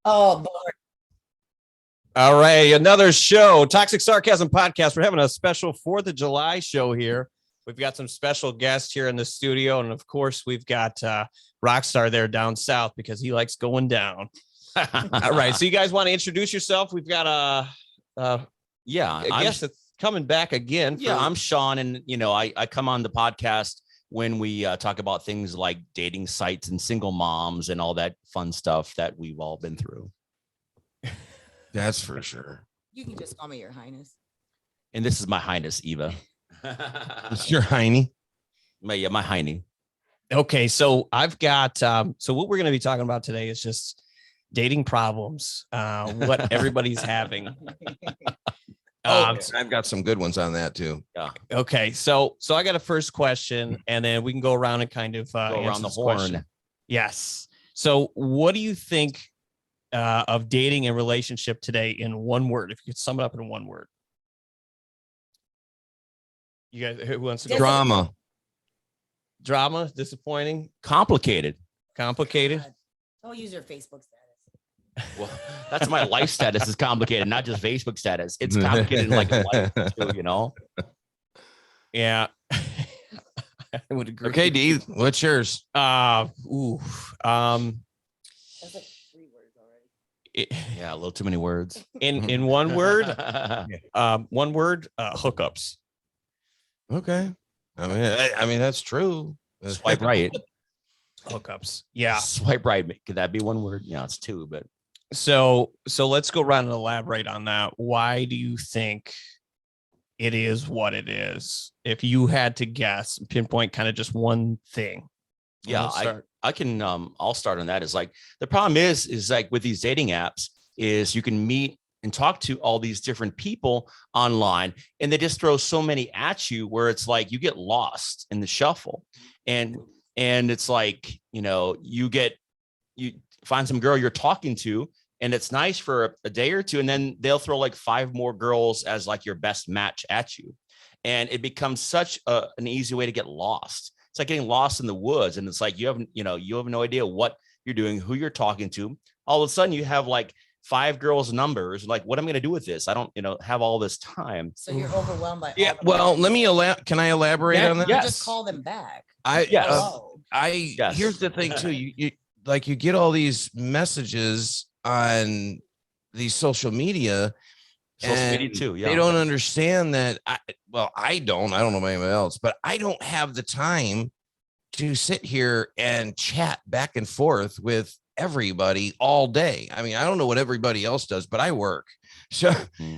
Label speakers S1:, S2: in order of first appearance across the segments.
S1: Oh, boy.
S2: All right, another show, Toxic Sarcasm Podcast. We're having a special 4th of July show here. We've got some special guests here in the studio, and of course, we've got Rockstar there down south because he likes going down. All right, so you guys want to introduce yourself? We've got I guess it's coming back again.
S3: I'm Sean, and I come on the podcast when we talk about things like dating sites and single moms and all that fun stuff that we've all been through.
S4: That's for sure.
S1: You can just call me Your Highness.
S3: And this is my highness, Eva.
S4: It's your hiney.
S3: My hiney.
S2: Okay, so I've got so what we're going to be talking about today is just dating problems, what everybody's having.
S4: I've got some good ones on that too.
S3: Yeah.
S2: Okay, so I got a first question, and then we can go around and kind of
S3: Go around the horn.
S2: Question. Yes. So, what do you think of dating and relationship today in one word? If you could sum it up in one word, you guys, who wants to go? Drama, disappointing,
S3: Complicated.
S2: complicated.
S1: Don't use your Facebook status.
S3: Well, that's my life status is complicated, not just Facebook status. It's complicated in like life too,
S2: Yeah. I would agree.
S4: Okay, D, what's yours?
S1: That's like 3 words already.
S3: Yeah, a little too many words.
S2: In one word, hookups.
S4: Okay. I mean that's true.
S3: Swipe right.
S2: Hookups. Yeah.
S3: Swipe right. Could that be one word? Yeah, it's 2, but
S2: So let's go around and elaborate on that. Why do you think it is what it is? If you had to guess, pinpoint kind of just one thing.
S3: yeah, I can I'll start on that. Is like the problem is like with these dating apps is you can meet and talk to all these different people online, and they just throw so many at you where it's like you get lost in the shuffle. And it's like, you find some girl you're talking to, and it's nice for a day or two, and then they'll throw like 5 more girls as like your best match at you. And it becomes such an easy way to get lost. It's like getting lost in the woods. And it's like, you have no idea what you're doing, who you're talking to. All of a sudden you have like 5 girls' numbers. Like, what am I going to do with this? I don't, have all this time.
S1: So you're overwhelmed by
S4: Yeah.
S1: all the
S4: Well,
S1: words.
S4: let me can I elaborate on that?
S1: You
S3: Yes.
S1: just call them back.
S3: Yes. Yes.
S4: Here's the thing too. You get all these messages on these social media.
S3: Social media too. Yeah.
S4: They don't understand that. I don't know about anybody else, but I don't have the time to sit here and chat back and forth with everybody all day. I mean, I don't know what everybody else does, but I work. So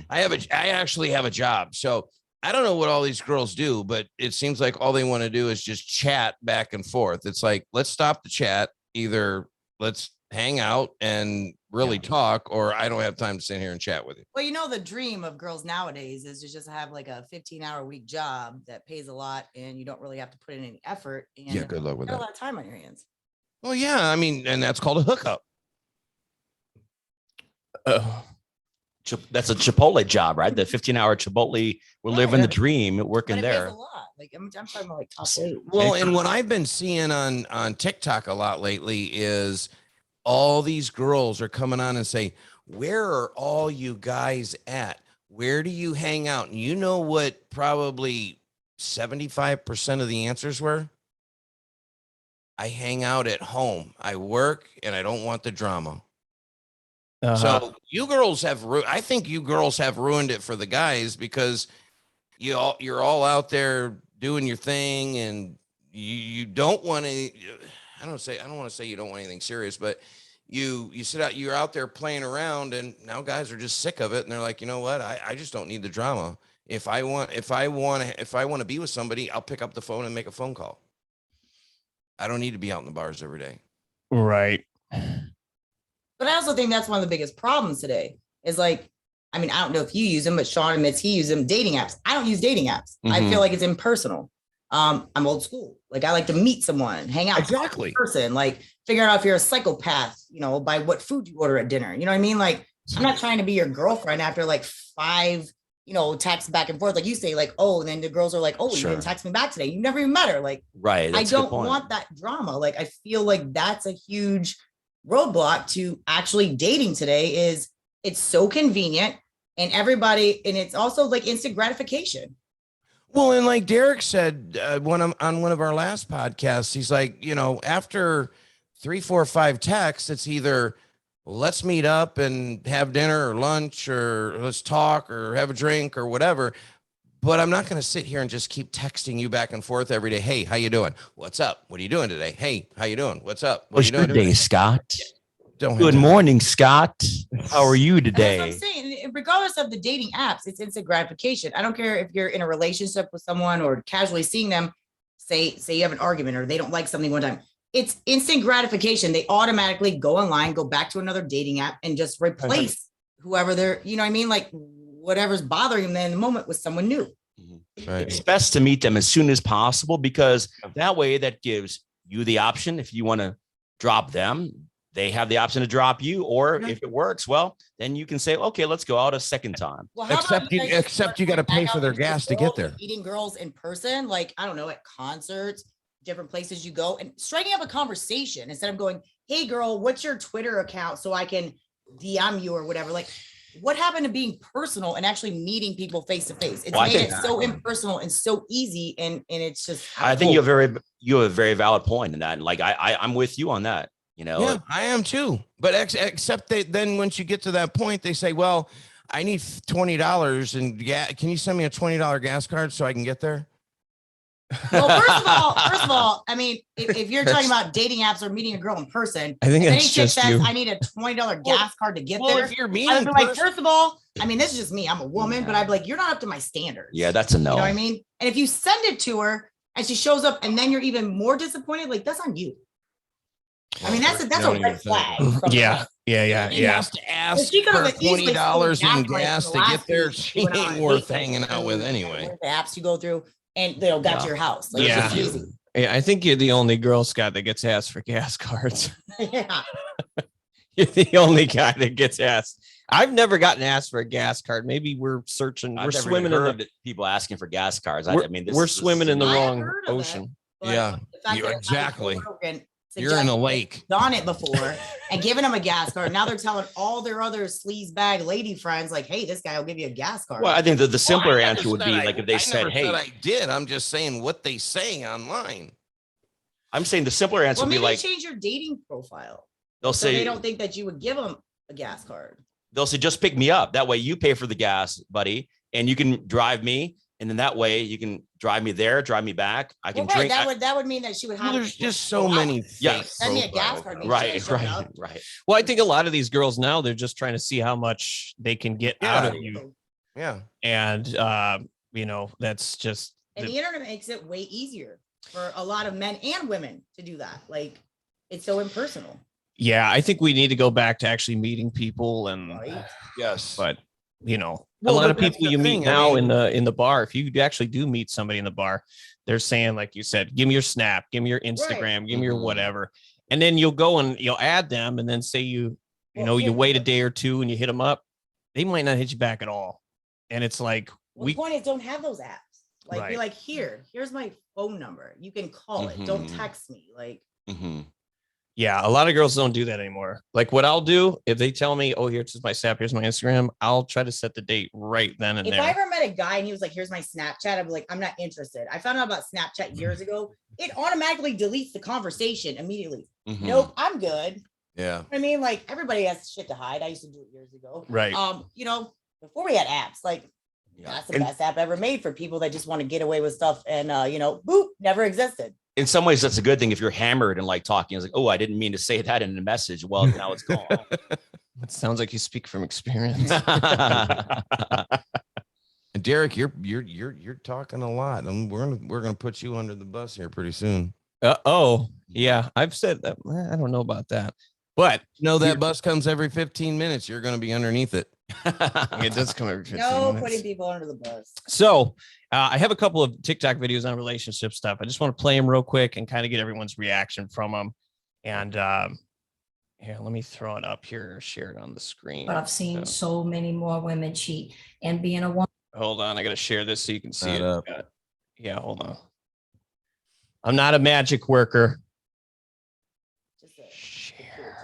S4: I actually have a job. So I don't know what all these girls do, but it seems like all they want to do is just chat back and forth. It's like, let's stop the chat. Either let's hang out and really talk, or I don't have time to sit here and chat with you.
S1: Well, the dream of girls nowadays is to just have like a 15-hour-week job that pays a lot, and you don't really have to put in any effort. And
S4: Yeah, good luck with
S1: you got
S4: that.
S1: a lot of time on your hands.
S4: Well, yeah, I mean, and that's called a hookup.
S3: That's a Chipotle job, right? The 15-hour Chipotle. We're living the dream, working
S1: But it pays
S3: there.
S1: a lot. Like I'm talking about like top 8.
S4: Well, and what I've been seeing on TikTok a lot lately is all these girls are coming on and say, where are all you guys at? Where do you hang out? And you know what probably 75% of the answers were? I hang out at home. I work and I don't want the drama. So you girls I think you girls have ruined it for the guys, because you're all out there doing your thing, and you don't want to, I don't want to say you don't want anything serious, but you're out there playing around, and now guys are just sick of it. And they're like, you know what? I just don't need the drama. If I want to be with somebody, I'll pick up the phone and make a phone call. I don't need to be out in the bars every day.
S2: Right.
S1: But I also think that's one of the biggest problems today is like, I mean, I don't know if you use them, but Sean admits he uses them. Dating apps. I don't use dating apps. I feel like it's impersonal. I'm old school. Like I like to meet someone, hang out,
S4: Exactly.
S1: person, like figure out if you're a psychopath, by what food you order at dinner. You know what I mean? Like I'm not trying to be your girlfriend after like 5, texts back and forth. Like you say, like, oh, and then the girls are like, oh, you didn't text me back today. You never even met her. Like,
S3: Right.
S1: I don't want that drama. Like I feel like that's a huge roadblock to actually dating today is it's so convenient and everybody, and it's also like instant gratification.
S4: Well, and like Derek said on one of our last podcasts, he's like, after 3, 4, 5 texts, it's either let's meet up and have dinner or lunch or let's talk or have a drink or whatever. But I'm not going to sit here and just keep texting you back and forth every day. Hey, how you doing? What's up? What are you doing today? Hey, how you doing? What's up? What are you doing
S3: today,
S4: today?
S3: Scott?
S4: Good
S3: morning, Scott. How are you
S1: today?
S3: today?
S1: That's what I'm saying. Regardless of the dating apps, it's instant gratification. I don't care if you're in a relationship with someone or casually seeing them. Say you have an argument or they don't like something one time. It's instant gratification. They automatically go online, go back to another dating app, and just replace whoever they're. You know what I mean? Like whatever's bothering them in the moment with someone new.
S4: Right.
S3: It's best to meet them as soon as possible because that way that gives you the option. If you want to drop them, they have the option to drop you, or if it works, well, then you can say, okay, let's go out a second time.
S1: Well,
S4: Except you got to pay for their gas to get there.
S1: Meeting girls in person, like, I don't know, at concerts, different places you go, and striking up a conversation instead of going, hey girl, what's your Twitter account so I can DM you or whatever. Like, what happened to being personal and actually meeting people face to face? It's made it so impersonal and so easy, and it's just.
S3: I think you have a very valid point in that. Like I'm with you on that.
S4: Yeah, I am too. But except then once you get to that point, they say, well, I need $20 and can you send me a $20 gas card so I can get there?
S1: Well, first of all, I mean, if you're talking about dating apps or meeting a girl in person,
S2: I think
S1: that's
S2: just
S1: says,
S2: you.
S1: I need a $20 gas card to get there.
S4: If you're
S1: I
S4: meeting,
S1: would be like, first of all, I mean, this is just me. I'm a woman, but I'd be like, you're not up to my standards.
S3: Yeah, that's a no.
S1: You know what I mean? And if you send it to her and she shows up and then you're even more disappointed, like that's on you. I mean, that's a red flag.
S2: Yeah.
S4: He has to ask
S1: She
S4: for
S1: could've easily
S4: $20 in
S1: stolen
S4: gas
S1: gas
S4: to
S1: like
S4: get there.
S1: last
S4: She
S1: week when I
S4: ain't
S1: was
S4: worth
S1: dating
S4: hanging out with anyway.
S1: The apps you go through and they'll got to your house. Like,
S2: Yeah.
S1: it's easy.
S2: Yeah, I think you're the only Girl Scout that gets asked for gas cards.
S1: Yeah.
S2: You're the only guy that gets asked. I've never gotten asked for a gas card. Maybe we're searching. We're swimming in the
S3: people asking for gas cards.
S2: We're swimming in the
S1: I've
S2: wrong
S1: heard of it.
S2: ocean.
S1: But
S4: Yeah,
S1: the fact that
S4: exactly. You're in
S1: suggested
S4: a lake.
S1: done it before and giving them a gas card. Now they're telling all their other sleaze bag lady friends, like, hey, this guy will give you a gas card.
S3: Well, I think the simpler
S4: I
S3: answer
S4: never
S3: would be
S4: said
S3: like if they said, hey,
S4: I did. I'm just saying what they say online.
S3: I'm saying the simpler answer
S1: Well,
S3: would be
S1: maybe
S3: like
S1: change your dating profile.
S3: they'll
S1: So
S3: say
S1: they don't think that you would give them a gas card.
S3: they'll say just pick me up. That way you pay for the gas, buddy, and you can drive me. And then that way you can drive me there, drive me back. I can drink.
S1: That would mean that she would have.
S4: Well, there's just so many.
S1: Send me a gas card.
S3: Right.
S2: Well, I think a lot of these girls now, they're just trying to see how much they can get out of you.
S4: Yeah.
S2: And, that's just.
S1: And the internet makes it way easier for a lot of men and women to do that. Like, it's so impersonal.
S2: Yeah, I think we need to go back to actually meeting people and.
S1: Right?
S4: Yes.
S2: But, a lot of people you meet now in the bar, if you actually do meet somebody in the bar, they're saying, like you said, give me your Snap, give me your Instagram, give me your whatever. And then you'll go and you'll add them. And then say you wait a day or two and you hit them up. They might not hit you back at all. And it's like,
S1: the point is, don't have those apps. Like,
S2: Right.
S1: Be like, here's my phone number. You can call it. Don't text me. Like,
S2: yeah, a lot of girls don't do that anymore. Like what I'll do if they tell me, oh, here's my Snap, here's my Instagram, I'll try to set the date right then and
S1: if
S2: there.
S1: I ever met a guy and he was like, here's my Snapchat, I'd be like, I'm not interested. I found out about Snapchat years ago. It automatically deletes the conversation immediately. Nope, I'm good.
S4: Yeah.
S1: I mean, like, everybody has shit to hide. I used to do it years ago.
S2: Right.
S1: Before we had apps, like, that's the best app ever made for people that just want to get away with stuff and boop, never existed.
S3: In some ways, that's a good thing if you're hammered and like talking. It's like, oh, I didn't mean to say that in the message. Well, now it's gone.
S2: It sounds like you speak from experience.
S4: And Derek, you're talking a lot. We're gonna put you under the bus here pretty soon.
S2: Yeah, I've said that. I don't know about that, but
S4: that bus comes every 15 minutes. You're gonna be underneath it.
S2: it does come every 15
S1: No
S2: minutes.
S1: putting people under the bus.
S2: So I have a couple of TikTok videos on relationship stuff. I just want to play them real quick and kind of get everyone's reaction from them. And here, let me throw it up here, share it on the screen.
S5: But I've seen so many more women cheat, and being a woman.
S2: Hold on, I got to share this so you can see it.
S4: Up.
S2: Yeah, hold on. I'm not a magic worker.
S1: Just
S2: Share.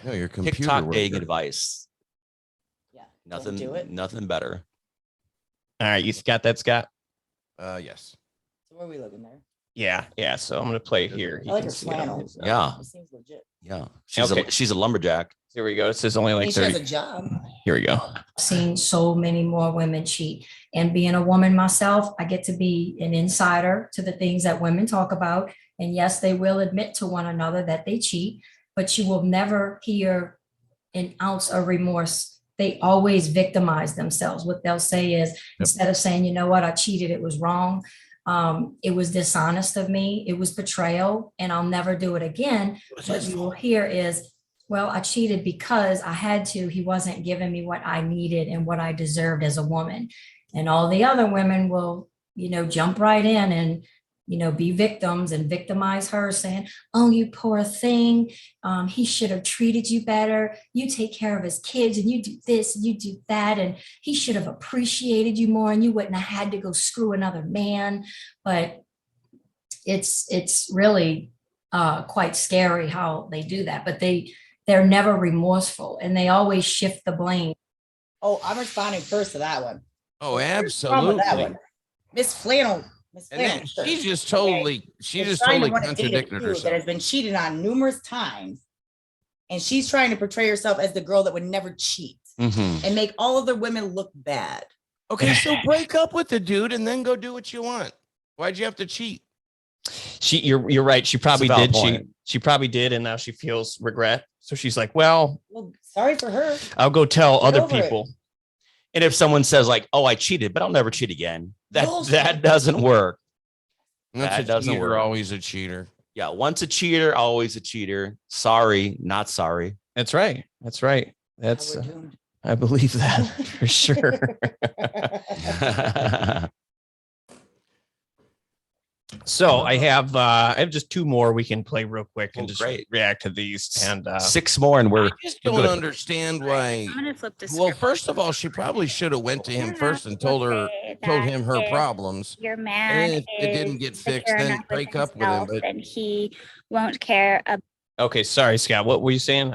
S4: No, your computer
S3: TikTok dating
S4: worker.
S3: advice.
S1: Yeah.
S3: Nothing.
S1: Don't do it.
S3: Nothing better.
S2: All right, you got that, Scott?
S4: Yes.
S1: So where are we looking there?
S2: Yeah. So I'm gonna play it here.
S1: I like her
S2: can see it on
S1: flannel.
S2: his,
S3: Yeah.
S1: It seems legit.
S3: Yeah.
S2: Okay.
S3: She's a lumberjack.
S2: Here we go. It says only
S1: I mean,
S2: like
S1: she has
S2: 30.
S1: a job.
S2: Here we go.
S5: Seen so many more women cheat. And being a woman myself, I get to be an insider to the things that women talk about. And yes, they will admit to one another that they cheat, but you will never hear an ounce of remorse. They always victimize themselves. What they'll say is, instead of saying, you know what, I cheated, it was wrong. It was dishonest of me. It was betrayal, and I'll never do it again. What you will hear is, well, I cheated because I had to. He wasn't giving me what I needed and what I deserved as a woman. And all the other women will, jump right in and, be victims and victimize her, saying, oh, you poor thing. He should have treated you better. You take care of his kids and you do this and you do that. And he should have appreciated you more and you wouldn't have had to go screw another man. But it's really quite scary how they do that. But they're never remorseful and they always shift the blame.
S1: Oh, I'm responding first to that one.
S4: Oh,
S1: What's wrong with that
S4: absolutely.
S1: one? Miss Flannel.
S4: And then she just totally contradicted
S1: that
S4: herself.
S1: has been cheated on numerous times. And she's trying to portray herself as the girl that would never cheat and make all other women look bad.
S4: Okay, so break up with the dude and then go do what you want. Why'd you have to cheat?
S2: You're right. She probably
S3: That's a
S2: did
S3: valid
S2: cheat.
S3: point.
S2: She probably did, and now she feels regret. So she's like, well,
S1: Sorry for her.
S2: I'll go tell
S1: Get
S2: other
S1: over it.
S2: people.
S3: And if someone says like, "Oh, I cheated, but I'll never cheat again," that
S1: Bullshit.
S3: doesn't work.
S4: That's
S3: That
S4: a
S3: doesn't
S4: cheater,
S3: work.
S4: always a cheater.
S3: Yeah, once a cheater, always a cheater. Sorry, not sorry.
S2: That's right. That's right. That's
S1: We're doomed.
S2: I believe that for sure. So I have just two more we can play real quick and
S3: Oh,
S2: just
S3: great.
S2: react to these. And
S3: 6 more, and
S4: I
S3: we're
S4: just
S3: we're
S4: don't
S3: good.
S4: understand why.
S6: I'm gonna flip this.
S4: Well,
S6: script.
S4: first of all, she probably should have went to him first and told him her problems.
S6: Your
S4: And
S6: man
S4: if it didn't
S6: is
S4: get fixed,
S6: secure
S4: then
S6: enough with
S4: break up with him.
S6: himself
S4: But
S6: and he won't care about.
S2: okay, sorry, Scott. What were you saying?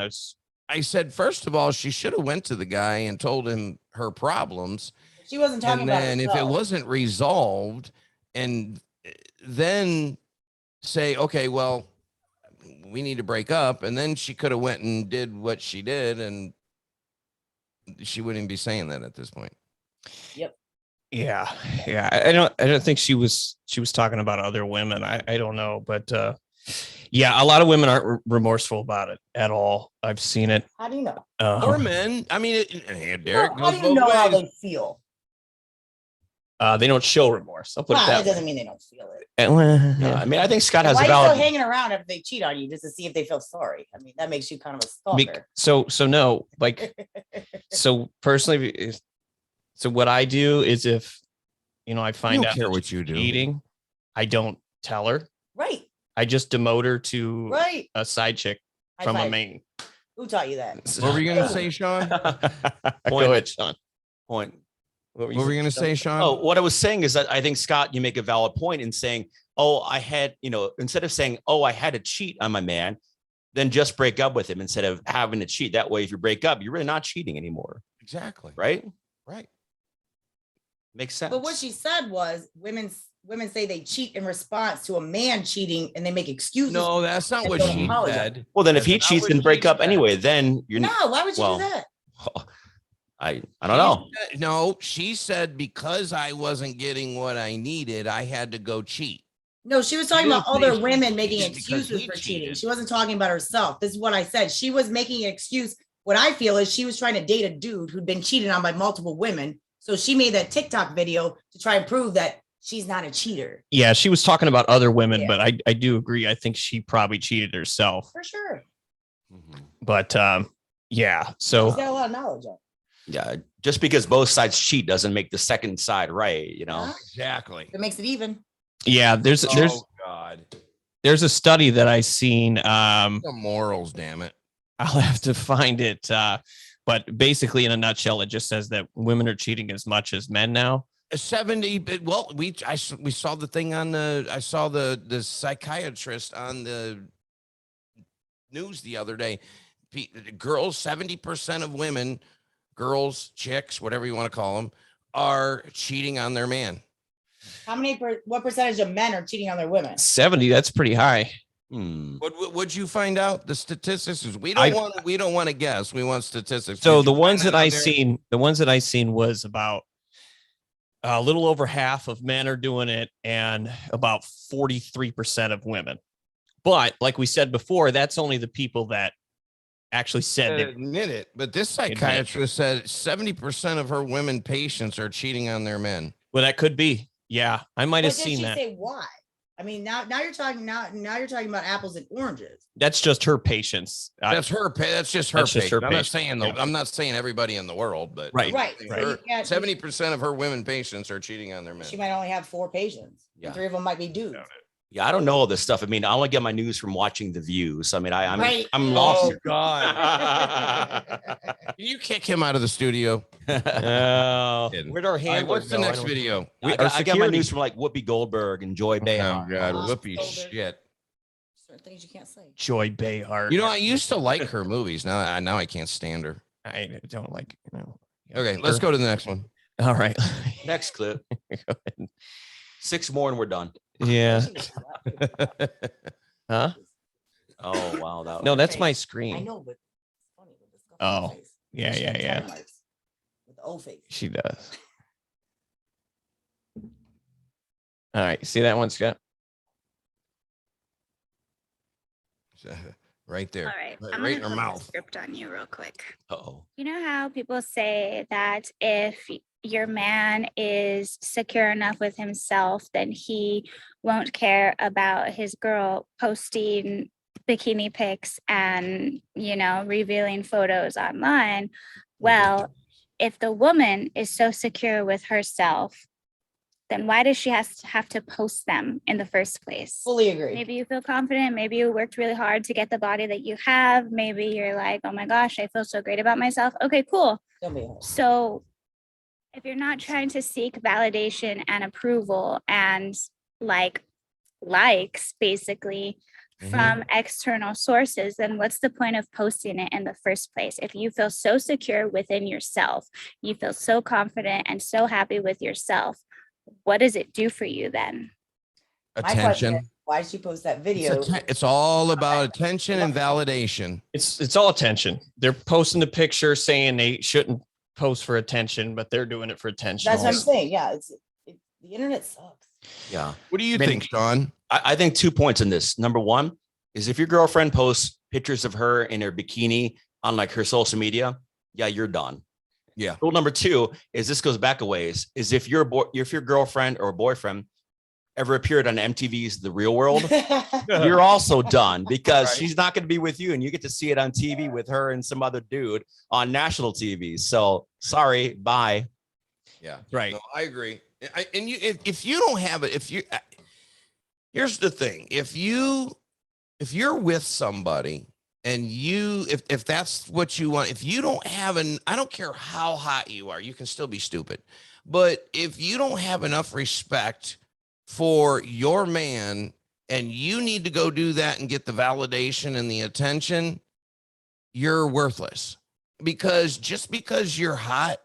S4: I said, first of all, she should have went to the guy and told him her problems.
S1: She wasn't talking
S4: And
S1: about
S4: then if it
S1: herself.
S4: wasn't resolved, and then say, okay, well, we need to break up. And then she could have went and did what she did, and she wouldn't be saying that at this point.
S2: Yeah. I don't think she was talking about other women. I don't know, but yeah, a lot of women aren't remorseful about it at all. I've seen it.
S1: How do you know?
S4: Or men. I mean, Derek
S1: How
S4: goes
S1: do you know
S4: both
S1: how
S4: ways.
S1: they feel?
S2: They don't show remorse. I'll put
S1: Wow,
S2: it
S1: that
S2: that way.
S1: doesn't mean they don't feel it.
S3: Yeah, I mean, I think Scott
S1: And
S3: has
S1: why
S3: a
S1: are you still
S3: valid.
S1: hanging around after they cheat on you just to see if they feel sorry? I mean, that makes you kind of a stalker.
S2: So no, like, so personally, so what I do is if, I find
S4: don't
S2: out
S4: care
S2: that
S4: what
S2: she's
S4: you do.
S2: cheating, I don't tell her.
S1: Right,
S2: I just demote her to
S1: right.
S2: a side chick
S1: High
S2: from a
S1: five.
S2: main.
S1: Who taught you that?
S4: What were you going to say, Sean?
S2: Go ahead, Sean.
S3: Point.
S4: What were you going to say, Sean?
S3: Oh, what I was saying is that I think, Scott, you make a valid point in saying, oh, I had, instead of saying, oh, I had to cheat on my man, then just break up with him instead of having to cheat. That way, if you break up, you're really not cheating anymore.
S4: Exactly.
S3: Right?
S4: Right.
S3: Makes sense.
S1: But what she said was women say they cheat in response to a man cheating and they make excuses.
S4: No, that's not
S1: And
S4: what
S1: don't
S4: she
S1: apologize.
S4: said.
S3: Well, then if he
S4: That's not
S3: cheats,
S4: what
S3: then break
S4: she
S3: up
S4: said.
S3: anyway. Then you're
S1: No, why would you
S3: well,
S1: do that?
S3: I don't know.
S4: No, she said because I wasn't getting what I needed, I had to go cheat.
S1: No, she was talking
S4: didn't
S1: about
S4: say
S1: other
S4: she
S1: women making
S4: cheated because
S1: excuses
S4: he
S1: for cheating.
S4: cheated.
S1: She wasn't talking about herself. This is what I said. She was making an excuse. What I feel is she was trying to date a dude who'd been cheated on by multiple women. So she made that TikTok video to try and prove that she's not a cheater.
S2: Yeah, she was talking about other women,
S1: Yeah.
S2: but I do agree. I think she probably cheated herself.
S1: For sure.
S2: But yeah,
S1: She's
S2: so
S1: got a lot of knowledge of it.
S3: Yeah. Just because both sides cheat doesn't make the second side right.
S1: Huh?
S4: Exactly.
S1: It makes it even.
S2: yeah, there's
S4: God.
S2: there's a study that I seen.
S4: The morals, damn it.
S2: I'll have to find it. But basically, in a nutshell, it just says that women are cheating as much as men now.
S4: 70. Well, we saw the thing on I saw the psychiatrist on the news the other day. girls, 70% of women, girls, chicks, whatever you want to call them, are cheating on their man.
S1: What percentage of men are cheating on their women?
S2: 70. That's pretty high.
S4: Would you find out the statistics? We don't want to guess. We want statistics.
S2: So
S4: Did
S2: the
S4: you
S2: ones
S4: find
S2: that
S4: out
S2: I
S4: there?
S2: seen was about a little over half of men are doing it and about 43% of women. But like we said before, that's only the people that actually said they
S4: admit it. But this psychiatrist said 70% of her women patients are cheating on their men.
S2: Well, that could be. Yeah, I might have seen that.
S1: Say why? I mean, now you're talking about apples and oranges.
S2: That's just her patients.
S4: That's just her
S2: That's just her
S4: patient.
S2: patient.
S4: I'm not saying everybody in the world, but
S2: Right.
S4: 70% of her women patients are cheating on their men.
S1: She might only have 4 patients.
S3: Yeah.
S1: 3 of them might be dudes.
S3: Yeah, I don't know all this stuff. I mean, I only get my news from watching The Views. I mean, I'm
S4: Oh
S3: lost.
S4: God! Can you kick him out of the studio?
S2: Where'd our hand?
S4: What's the next video?
S3: I got my news from like Whoopi Goldberg and Joy Behar.
S4: Oh God, Whoopi
S1: Older.
S4: shit.
S1: Certain things you can't say.
S2: Joy Behar.
S4: You know, I used to like her movies. Now I can't stand her.
S2: I don't like.
S4: Okay, let's go to the next one.
S2: All right.
S3: Next clip. 6 more and we're done.
S2: Yeah. Huh?
S3: Oh wow,
S2: No, that's my
S1: I
S2: screen.
S1: know, but it's funny with the stuff
S2: Oh,
S1: on her face.
S2: yeah,
S1: She
S2: yeah,
S1: has
S2: yeah.
S1: tongue marks with the O face.
S2: She does. All right. See that one, Scott?
S4: Right there.
S6: All right.
S4: Right
S6: I'm
S4: in
S6: gonna
S4: her
S6: flip the
S4: mouth.
S6: script on you real quick.
S3: Uh-oh.
S6: You know how people say that if your man is secure enough with himself, then he won't care about his girl posting bikini pics and, revealing photos online. Well, if the woman is so secure with herself, then why does she have to post them in the first place?
S1: Fully agree.
S6: Maybe you feel confident. Maybe you worked really hard to get the body that you have. Maybe you're like, oh my gosh, I feel so great about myself. Okay, cool.
S1: Don't be a hoe.
S6: So if you're not trying to seek validation and approval and likes basically from external sources, then what's the point of posting it in the first place? If you feel so secure within yourself, you feel so confident and so happy with yourself, what does it do for you then?
S1: My question
S4: Attention.
S1: is, why did she post that video?
S4: It's all about attention and validation.
S2: It's all attention. They're posting the picture saying they shouldn't post for attention, but they're doing it for attention.
S1: That's what I'm
S2: also.
S1: saying. Yeah, the internet sucks.
S3: Yeah.
S4: What do you think, Sean?
S3: I think 2 points in this. Number one is if your girlfriend posts pictures of her in her bikini on like her social media, yeah, you're done.
S4: Yeah.
S3: Rule number 2 is this goes back a ways is if your girlfriend or boyfriend ever appeared on MTV's The Real World, you're also done because
S4: Right.
S3: she's not going to be with you and you get to see it on TV with her and some other dude on national TV. So sorry, bye.
S4: Yeah.
S2: Right.
S4: No, I agree. If you don't have it, here's the thing. If you're with somebody and if that's what you want, if you don't have I don't care how hot you are, you can still be stupid. But if you don't have enough respect for your man and you need to go do that and get the validation and the attention, you're worthless. Because just because you're hot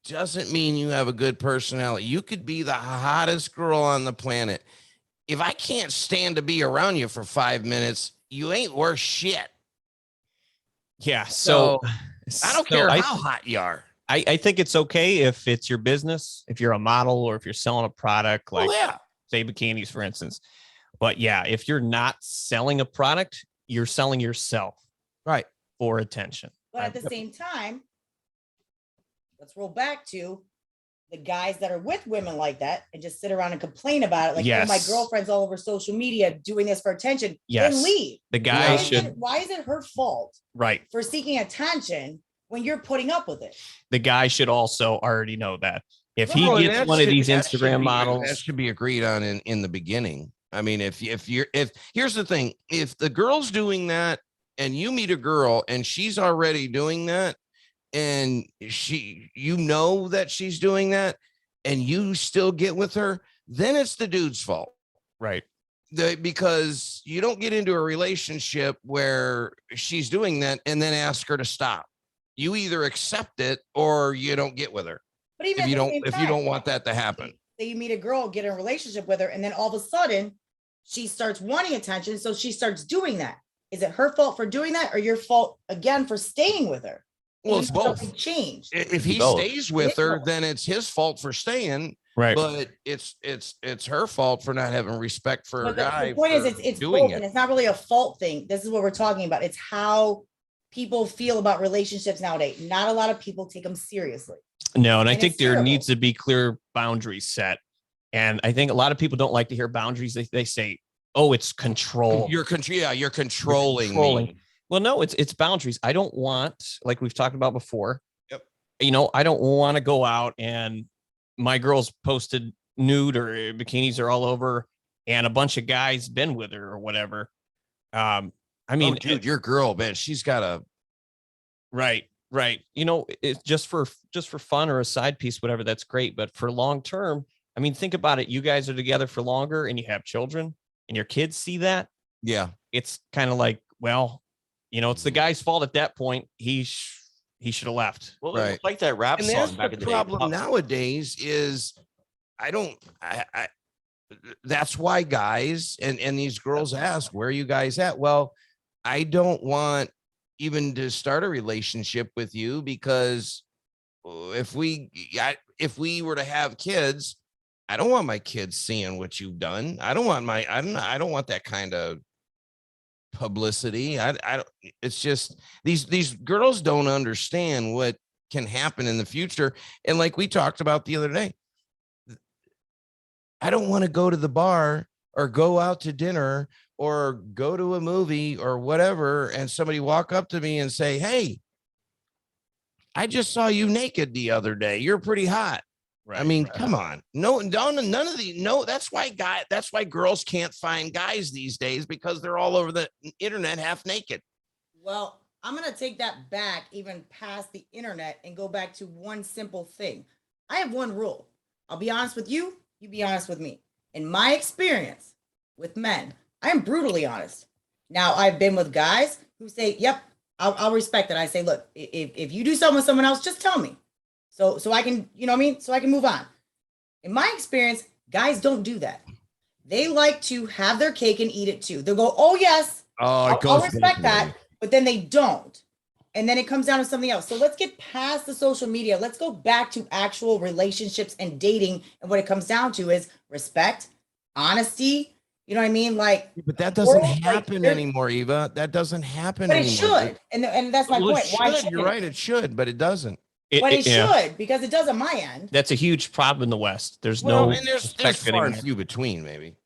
S4: doesn't mean you have a good personality. You could be the hottest girl on the planet. If I can't stand to be around you for 5 minutes, you ain't worth shit.
S2: Yeah. So
S4: I don't care how hot you are.
S2: I think it's okay if it's your business, if you're a model or if you're selling a product like say bikinis, for instance. But yeah, if you're not selling a product, you're selling yourself.
S4: Right.
S2: For attention.
S1: But at the same time, let's roll back to the guys that are with women like that and just sit around and complain about it. Like, oh, my girlfriend's all over social media doing this for attention.
S2: Yes.
S1: Then leave.
S2: The guy
S1: Why is it her fault?
S2: Right.
S1: For seeking attention when you're putting up with it?
S2: The guy should also already know that. If he
S4: Well,
S2: gets
S4: that
S2: one of
S4: should-
S2: these
S4: that should
S2: Instagram
S4: be-
S2: models,
S4: that should be agreed on in the beginning. I mean, if here's the thing, if the girl's doing that and you meet a girl and she's already doing that and you know that she's doing that and you still get with her, then it's the dude's fault.
S2: right.
S4: because you don't get into a relationship where she's doing that and then ask her to stop. You either accept it or you don't get with her.
S1: But even
S4: If you don't want that to happen.
S1: That you meet a girl, get in a relationship with her, and then all of a sudden she starts wanting attention, so she starts doing that. Is it her fault for doing that, or your fault again for staying with her?
S4: Well, it's both.
S1: Changed.
S4: If he stays with her, then it's his fault for staying.
S2: Right.
S4: But it's her fault for not having respect for a guy.
S1: The point is, it's
S4: doing
S1: both, and it's not really a fault thing. This is what we're talking about. It's how people feel about relationships nowadays. Not a lot of people take them seriously.
S2: No, and I think there
S1: terrible.
S2: needs to be clear boundaries set. And I think a lot of people don't like to hear boundaries. They say, "Oh, it's control."
S4: You're controlling me.
S2: Well, no, it's boundaries. I don't want, like we've talked about before.
S4: Yep.
S2: I don't want to go out and my girl's posted nude or bikinis are all over, and a bunch of guys been with her or whatever. I mean,
S4: dude, your girl, man, she's got a
S2: right. It's just for fun or a side piece, whatever. That's great, but for long term, I mean, think about it. You guys are together for longer, and you have children, and your kids see that.
S4: Yeah,
S2: it's kind of like, well, it's the guy's fault at that point. He should have left.
S3: Well,
S4: right.
S3: it's like that rap
S4: and
S3: song
S4: that's
S3: back
S4: the
S3: in the day.
S4: problem nowadays is that's why guys and these girls ask, where are you guys at? Well, I don't want even to start a relationship with you, because if we were to have kids, I don't want my kids seeing what you've done. I don't want that kind of publicity. I don't, it's just these girls don't understand what can happen in the future. And like we talked about the other day, I don't want to go to the bar or go out to dinner or go to a movie or whatever, and somebody walk up to me and say, "Hey, I just saw you naked the other day. You're pretty hot." Right, I mean, come on. No, none of the, no, that's why girls can't find guys these days, because they're all over the internet half naked.
S1: Well, I'm going to take that back even past the internet and go back to one simple thing. I have one rule. I'll be honest with you. You be honest with me. In my experience with men, I am brutally honest. Now, I've been with guys who say, "Yep, I'll respect it." I say, "Look, if you do something with someone else, just tell me. So I can, so I can move on." In my experience, guys don't do that. They like to have their cake and eat it too. They'll go, "Oh yes, I'll respect that," but then they don't. And then it comes down to something else. So let's get past the social media. Let's go back to actual relationships and dating. And what it comes down to is respect, honesty. You know what I mean? Like,
S4: but that doesn't happen anymore, Eva. That doesn't happen anymore.
S1: But it should. And that's my point. Why should
S4: You're right. It should, but it doesn't.
S1: It should, because it does on my end.
S2: That's a huge problem in the West. There's no,
S4: and there's far and few between, maybe.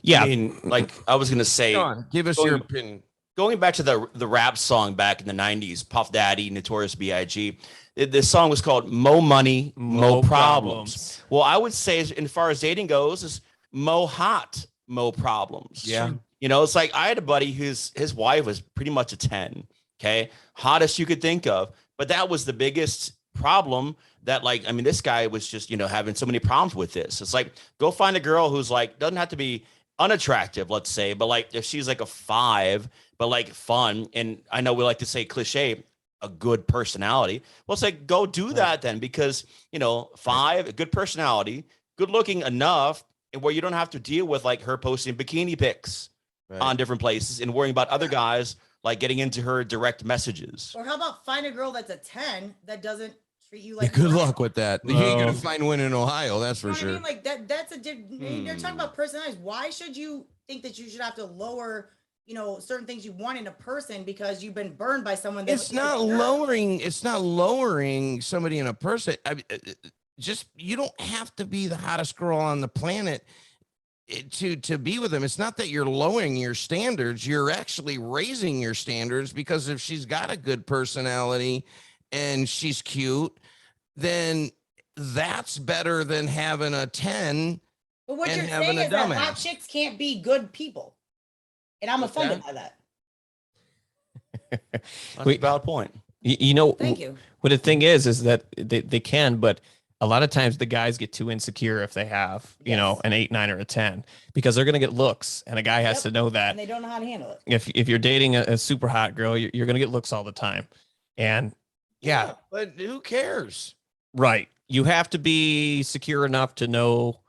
S2: Yeah.
S3: I mean, like I was going to say,
S4: Sean, give us your opinion.
S3: Going back to the rap song back in the 90s, Puff Daddy, Notorious B.I.G., this song was called Mo Money, Mo Problems. Well, I would say, as far as dating goes, is Mo Hot, Mo Problems.
S4: Yeah.
S3: It's like I had a buddy his wife was pretty much a 10. Okay. Hottest you could think of. But that was the biggest problem that, like, I mean, this guy was just, having so many problems with this. It's like, go find a girl who's like, doesn't have to be unattractive, let's say, but like if she's like a 5, but like fun. And I know we like to say cliche, a good personality. Well, it's like, go do that then, because, 5, a good personality, good looking enough, and where you don't have to deal with like her posting bikini pics on different places and worrying about other guys like getting into her direct messages.
S1: Or how about find a girl that's a 10 that doesn't treat you like
S4: good luck with that. You ain't gonna find one in Ohio, that's for sure.
S1: I mean? Like that's a different. They're talking about personalities. Why should you think that you should have to lower, certain things you want in a person because you've been burned by someone?
S4: It's not lowering. It's not lowering somebody in a person. Just you don't have to be the hottest girl on the planet to be with them. It's not that you're lowering your standards, you're actually raising your standards, because if she's got a good personality and she's cute, then that's better than having a 10.
S1: But what you're saying is that hot chicks can't be good people, and I'm offended by that.
S3: That's a valid point.
S2: Thank
S1: you.
S2: What the thing is that they can, but a lot of times the guys get too insecure if they have, you know,
S1: Yes.
S2: an 8, 9, or a 10, because they're going to get looks, and a guy has
S1: Yep.
S2: to know that.
S1: And they don't know how to handle it.
S2: If you're dating a super hot girl, you're going to get looks all the time. And yeah,
S4: but who cares?
S2: right. You have to be secure enough to know,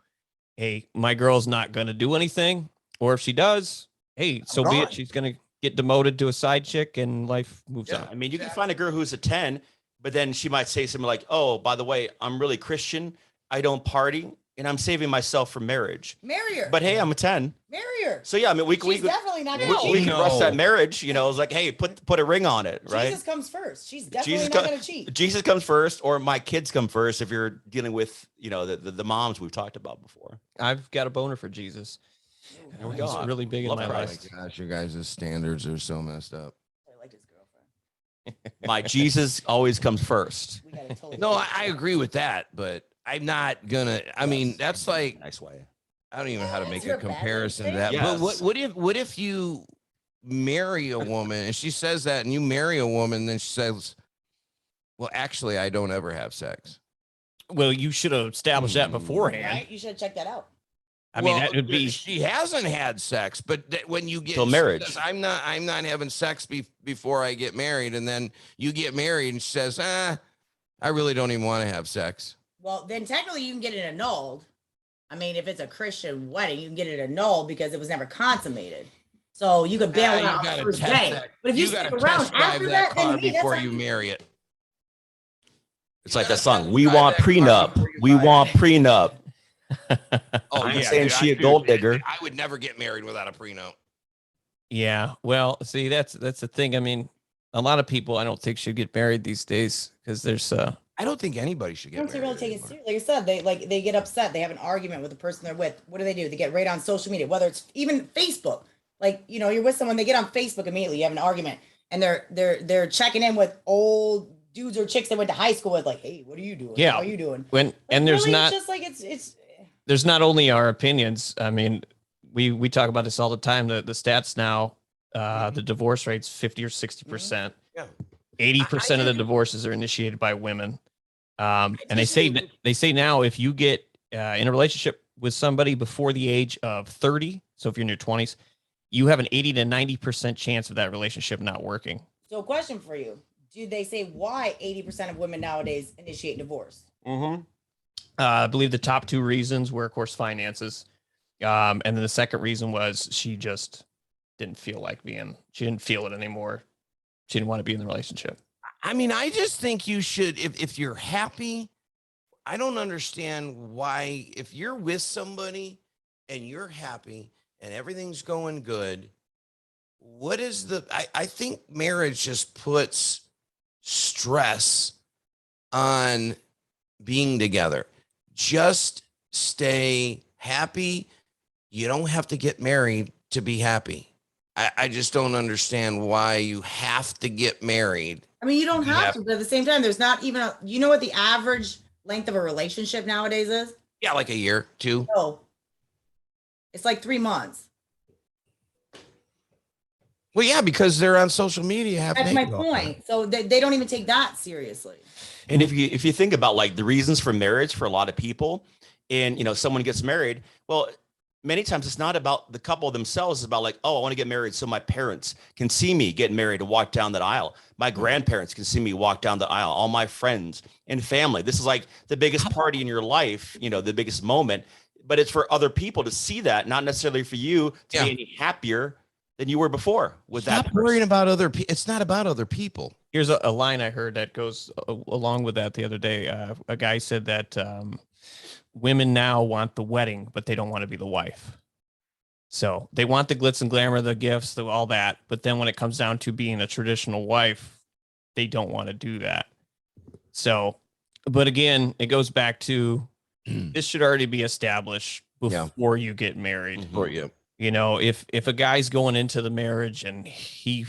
S2: hey, my girl's not going to do anything. Or if she does, hey, so be it. She's going to get demoted to a side chick and life moves on.
S3: I mean, you can find a girl who's a 10, but then she might say something like, oh, by the way, I'm really Christian. I don't party and I'm saving myself for marriage.
S1: Marry her.
S3: But hey, I'm a 10.
S1: Marry her.
S3: So yeah, I mean, we
S1: She's definitely not gonna
S3: we
S1: cheat.
S3: can rush that marriage, you know, it's like, hey, put a ring on it, right?
S1: Jesus comes first. She's definitely
S3: Jesus
S1: not
S3: co-
S1: gonna cheat.
S3: Jesus comes first, or my kids come first if you're dealing with, you know, the moms we've talked about before.
S2: I've got a boner for Jesus.
S3: There we
S2: He's
S3: go.
S2: really big in
S3: Love
S2: my
S3: Christ.
S2: life.
S4: Oh my gosh, your guys' standards are so messed up.
S1: I like his girlfriend.
S3: My Jesus always comes first.
S1: We gotta totally
S4: No, I agree with that, but I'm not gonna. I mean, that's like
S3: Nice way.
S4: I don't even know how to make
S1: Is there
S4: a
S1: a bad way to
S4: comparison
S1: say
S4: to
S1: it?
S4: that.
S3: Yes.
S4: But what if you marry a woman and she says that, and you marry a woman, then she says, "Well, actually, I don't ever have sex."
S2: Well, you should have established that beforehand.
S1: Right? You should check that out.
S2: I mean,
S4: Well,
S2: that would be
S4: she hasn't had sex, but when you get
S3: Till
S4: she
S3: marriage.
S4: says, I'm not having sex before I get married, and then you get married and she says, I really don't even want to have sex.
S1: Well, then technically you can get it annulled. I mean, if it's a Christian wedding, you can get it annulled because it was never consummated. So you could bail
S4: You
S1: out
S4: gotta
S1: the first
S4: test
S1: day.
S4: that.
S1: But if you,
S4: gotta
S1: stick around
S4: test drive
S1: after
S4: that
S1: that,
S4: car
S1: then hey, that's
S4: before
S1: not-
S4: you marry it.
S3: It's like
S4: gotta
S3: that song.
S4: test
S3: We
S4: drive
S3: want
S4: that car
S3: prenup.
S4: before you
S3: We
S4: buy it.
S3: want prenup.
S4: Oh,
S3: I'm
S4: yeah,
S3: saying
S4: dude,
S3: she a gold digger.
S4: I would never get married without a prenup.
S2: yeah. Well, see, that's the thing. I mean, a lot of people I don't think should get married these days because there's
S4: I don't think anybody should
S1: You
S4: get
S1: don't have to
S4: married.
S1: really take it
S4: anymore.
S1: serious. Like I said, they get upset. They have an argument with the person they're with. What do? They get right on social media, whether it's even Facebook. Like, you know, you're with someone, they get on Facebook immediately. You have an argument, and they're checking in with old dudes or chicks they went to high school with. Like, hey, what are you doing?
S2: Yeah.
S1: How are you doing?
S2: when
S1: Like,
S2: and there's
S1: really,
S2: not
S1: it's just like it's
S2: there's not only our opinions. I mean, we talk about this all the time. The stats now, the divorce rate's 50 or 60%.
S4: Yeah.
S2: 80% of the
S4: I-
S2: divorces are initiated by women. And they
S4: just
S2: say
S4: think-
S2: they say now if you get in a relationship with somebody before the age of 30, so if you're in your 20s, you have an 80 to 90% chance of that relationship not working.
S1: so. Question for you: do they say why 80% of women nowadays initiate divorce?
S2: Mm-hmm. I believe the top 2 reasons were, of course, finances. And then the second reason was she just didn't feel like she didn't feel it anymore. She didn't want to be in the relationship.
S4: I mean, I just think you should, if you're happy, I don't understand why, if you're with somebody and you're happy and everything's going good, what is I think marriage just puts stress on being together. Just stay happy. You don't have to get married to be happy. I just don't understand why you have to get married.
S1: I mean, you don't have
S4: Yeah.
S1: to, but at the same time, there's not even you know what the average length of a relationship nowadays is?
S4: Yeah, like a year, 2.
S1: No. It's like 3 months.
S4: Well, yeah, because they're on social media. half
S1: That's my
S4: naked all the time.
S1: point. So they don't even take that seriously.
S3: And if you think about like the reasons for marriage for a lot of people, and you know, someone gets married, well, many times it's not about the couple themselves. It's about like, oh, I want to get married so my parents can see me get married and walk down that aisle. My grandparents can see me walk down the aisle. All my friends and family. This is like the biggest party in your life, you know, the biggest moment. But it's for other people to see that, not necessarily for you to be any happier than you were before with that.
S4: Stop worrying about other people. It's not about other people.
S2: Here's a line I heard that goes along with that the other day. A guy said that women now want the wedding, but they don't want to be the wife. So they want the glitz and glamour, the gifts, all that. But then when it comes down to being a traditional wife, they don't want to do that. So, but again, it goes back to this should already be established before you get married.
S4: For you.
S2: You know, if a guy's going into the marriage and you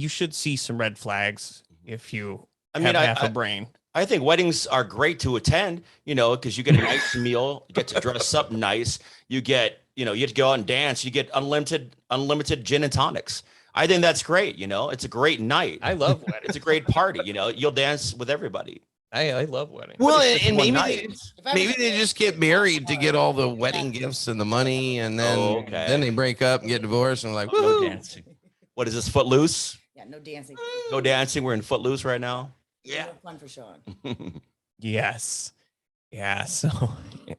S2: should see some red flags if you have half a brain.
S3: I think weddings are great to attend, you know, because you get a nice meal, you get to dress up nice, you get to go out and dance, you get unlimited gin and tonics. I think that's great, you know, it's a great night.
S2: I love weddings.
S3: It's a great party, you know, you'll dance with everybody.
S2: I love weddings.
S4: Well,
S3: But it's
S4: and
S3: one
S4: maybe
S3: night.
S4: maybe they just get married to get all the wedding gifts and the money, and then
S3: Oh, okay.
S4: then they break up and get divorced and like,
S3: No
S4: woohoo.
S3: dancing. What is this? Footloose?
S1: Yeah, no dancing.
S3: No dancing. We're in Footloose right now.
S1: Yeah, fun for Sean.
S2: Yes. Yeah. So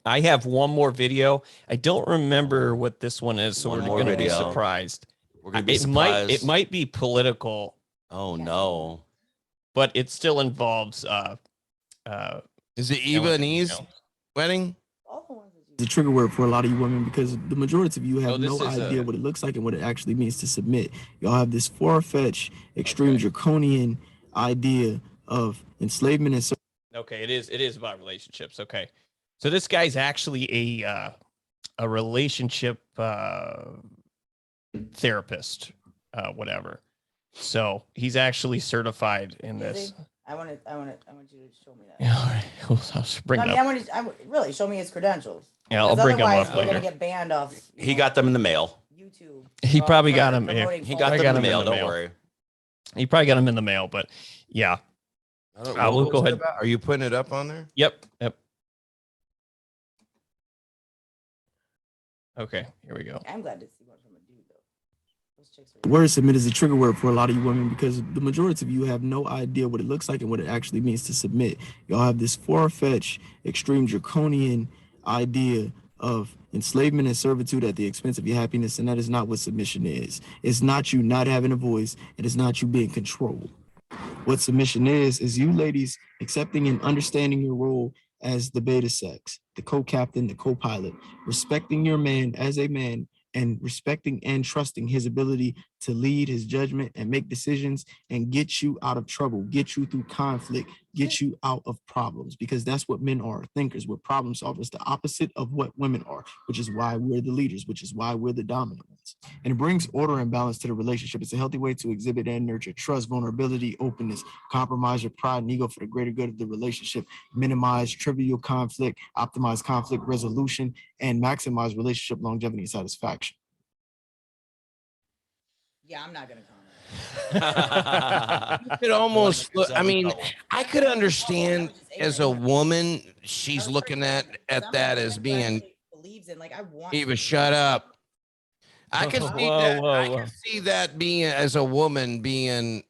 S2: I have one more video. I don't remember what this one is, so
S3: One
S2: we're
S3: more
S2: going to be
S3: video.
S2: surprised.
S3: We're gonna be
S2: It
S3: surprised.
S2: might be political,
S3: Oh no.
S2: but it still involves
S4: Is it Eva and E's wedding?
S7: The trigger word for a lot of you women because the majority of you have
S2: this
S7: no
S2: is
S7: idea what it looks like and what it actually means to submit. Y'all have this far-fetched, extreme draconian idea of enslavement and
S2: Okay, it is about relationships. Okay. So this guy's actually a relationship therapist, whatever. So he's actually certified in this.
S1: I want you to show me that.
S2: Yeah, all right. I'll just bring
S1: I
S2: it
S1: mean,
S2: up.
S1: really show me his credentials.
S2: Yeah, I'll
S1: 'Cause
S2: bring him
S1: otherwise
S2: up
S1: we're gonna
S2: later.
S1: get banned off.
S3: He got them in the mail.
S1: YouTube.
S2: He
S1: for
S2: probably got him.
S1: promoting
S3: He
S1: false-
S3: got
S2: I
S3: them
S2: got
S3: in the
S2: him in
S3: mail.
S2: the
S3: Don't
S2: mail.
S3: worry.
S2: He probably got him in the mail, but yeah.
S4: I don't
S2: We'll
S4: what
S2: go
S4: was it
S2: ahead.
S4: about? Are you putting it up on there?
S2: Yep. Okay, here we go.
S1: I'm glad to see one from a dude though. Those chicks
S7: the
S1: are
S7: word submit is a trigger word for a lot of you women because the majority of you have no idea what it looks like and what it actually means to submit. Y'all have this far-fetched, extreme draconian idea of enslavement and servitude at the expense of your happiness, and that is not what submission is. It's not you not having a voice. It is not you being controlled. What submission is you ladies accepting and understanding your role as the beta sex, the co-captain, the co-pilot, respecting your man as a man, and respecting and trusting his ability to lead, his judgment, and make decisions and get you out of trouble, get you through conflict, get you out of problems, because that's what men are, thinkers. We're problem solvers, the opposite of what women are, which is why we're the leaders, which is why we're the dominant ones. And it brings order and balance to the relationship. It's a healthy way to exhibit and nurture trust, vulnerability, openness, compromise your pride and ego for the greater good of the relationship, minimize trivial conflict, optimize conflict resolution, and maximize relationship longevity and satisfaction.
S1: Yeah, I'm not gonna comment.
S4: You could almost look, I mean, I could understand as a woman, she's looking at that as being
S1: believes in like I want
S4: Eva, shut up. I can see
S2: Whoa,
S4: that.
S2: whoa,
S4: I
S2: whoa.
S4: can see that being as a woman being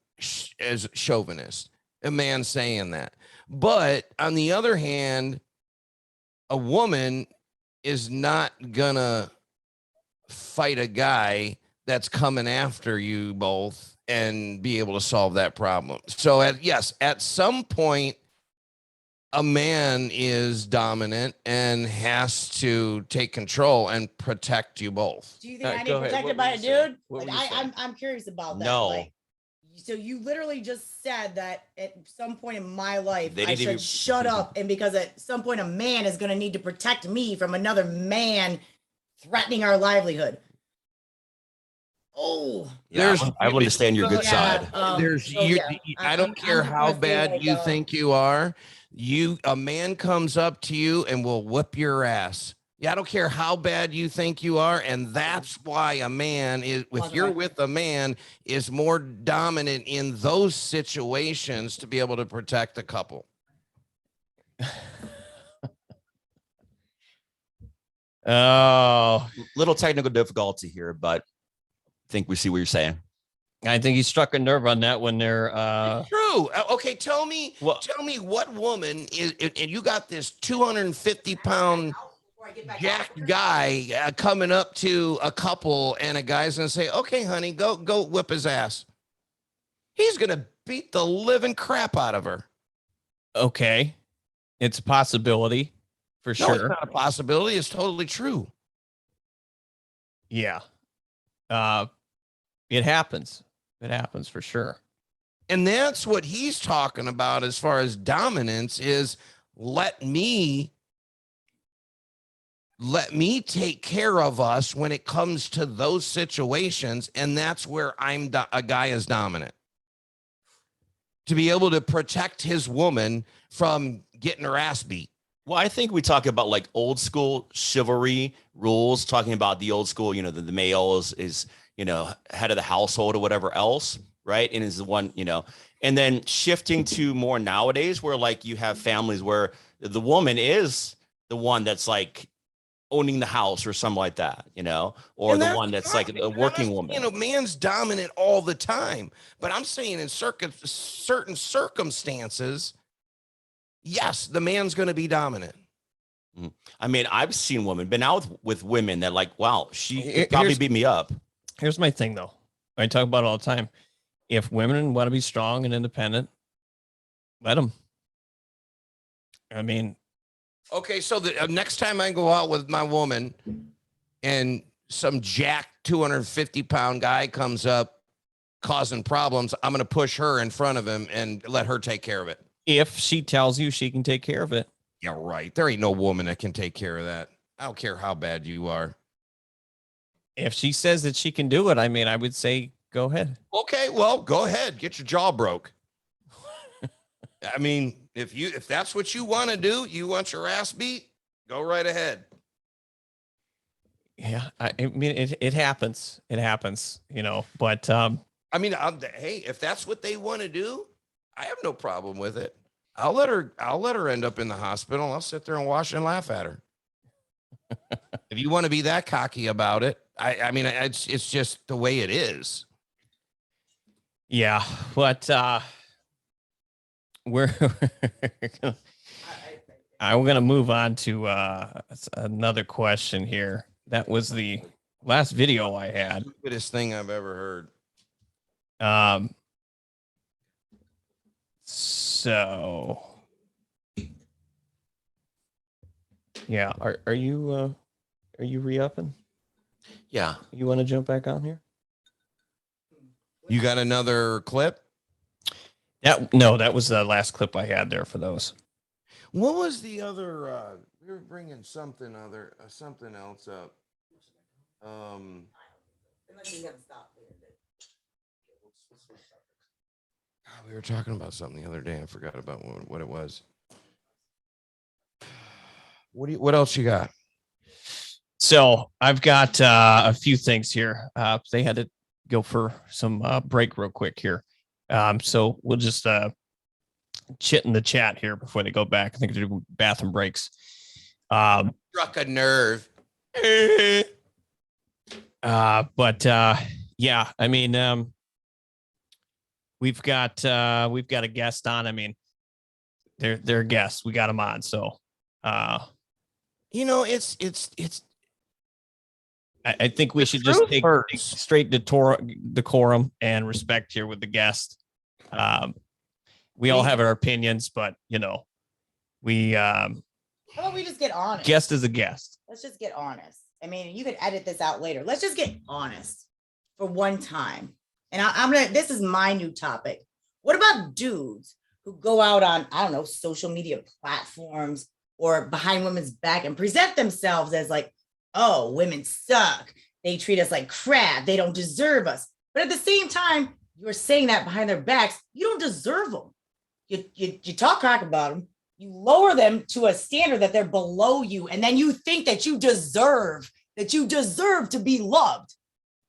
S4: as chauvinist, a man saying that. But on the other hand, a woman is not gonna fight a guy that's coming after you both and be able to solve that problem. So at some point, a man is dominant and has to take control and protect you both.
S1: Do you think I
S2: go
S1: need
S2: ahead.
S1: protected
S2: What
S1: by
S2: were
S1: a
S2: you saying?
S1: dude?
S2: What
S1: Like
S2: were you saying?
S1: I'm curious about that.
S3: No.
S1: Like, so you literally just said that at some point in my life
S3: They
S1: I
S3: need to
S1: should
S3: be-
S1: shut up, and because at some point a man is gonna need to protect me from another man threatening our livelihood. Oh,
S3: Yeah, I will understand your good
S1: Yeah,
S3: side.
S4: There's
S1: so
S4: you.
S1: yeah,
S4: I don't care
S1: I'm just
S4: how
S1: gonna say,
S4: bad
S1: like,
S4: you think you are. A man comes up to you and will whip your ass. Yeah, I don't care how bad you think you are, and that's why a man is. If you're with a man, is more dominant in those situations to be able to protect the couple.
S2: Oh,
S3: Little technical difficulty here, but I think we see what you're saying.
S2: I think he struck a nerve on that when they're
S4: True. Okay, tell me
S2: Well-
S4: what woman is, and you got this 250-pound jack guy coming up to a couple, and a guy's gonna say, "Okay, honey, go whip his ass." He's gonna beat the living crap out of her.
S2: okay. It's a possibility for
S4: No,
S2: sure.
S4: it's not a possibility. It's totally true.
S2: Yeah. It happens. It happens for sure.
S4: And that's what he's talking about as far as dominance is let me take care of us when it comes to those situations. And that's where a guy is dominant. To be able to protect his woman from getting her ass beat.
S3: Well, I think we talk about like old school chivalry rules, talking about the old school, the male is head of the household or whatever else, right? And is the one, And then shifting to more nowadays where like you have families where the woman is the one that's like owning the house or something like that, or
S4: And
S3: the
S4: that's
S3: one that's
S4: fine.
S3: like a working woman.
S4: Man's dominant all the time. But I'm saying in certain circumstances, yes, the man's going to be dominant.
S3: I mean, I've seen women, been out with women that like, wow, she
S2: Here-
S3: could probably
S2: here's-
S3: beat me up.
S2: Here's my thing, though. I talk about it all the time. If women want to be strong and independent, let them. I mean,
S4: Okay, so the next time I go out with my woman and some jack 250-pound guy comes up causing problems, I'm going to push her in front of him and let her take care of it.
S2: if she tells you she can take care of it.
S4: Yeah, right. There ain't no woman that can take care of that. I don't care how bad you are.
S2: If she says that she can do it, I mean, I would say go ahead.
S4: Okay, well, go ahead. Get your jaw broke. I mean, if that's what you want to do, you want your ass beat, go right ahead.
S2: Yeah, I mean, it happens. It happens, but
S4: I mean, hey, if that's what they want to do, I have no problem with it. I'll let her end up in the hospital. I'll sit there and watch and laugh at her. If you want to be that cocky about it, I mean, it's just the way it is.
S2: yeah, but we're I'm gonna move on to another question here. That was the last video I had.
S4: Stupidest thing I've ever heard.
S2: So yeah, are you re-upping?
S3: Yeah.
S2: You want to jump back on here?
S4: You got another clip?
S2: No, that was the last clip I had there for those.
S4: What was the other? We were bringing something else up. We were talking about something the other day. I forgot about what it was. What else you got?
S2: So I've got a few things here. They had to go for some break real quick here. So we'll just chit in the chat here before they go back. I think they're doing bathroom breaks.
S4: Struck a nerve.
S2: But yeah, I mean, we've got a guest on. I mean, they're guests. We got them on. So
S4: it's
S2: I think we should just take straight decorum and respect here with the guest. We all have our opinions, but we
S1: How about we just get honest?
S2: guest is a guest.
S1: Let's just get honest. I mean, you could edit this out later. Let's just get honest for one time. And this is my new topic. What about dudes who go out on, I don't know, social media platforms or behind women's back and present themselves as like, oh, women suck. They treat us like crap. They don't deserve us. But at the same time, you're saying that behind their backs, you don't deserve them. You talk crap about them. You lower them to a standard that they're below you. And then you think that you deserve to be loved.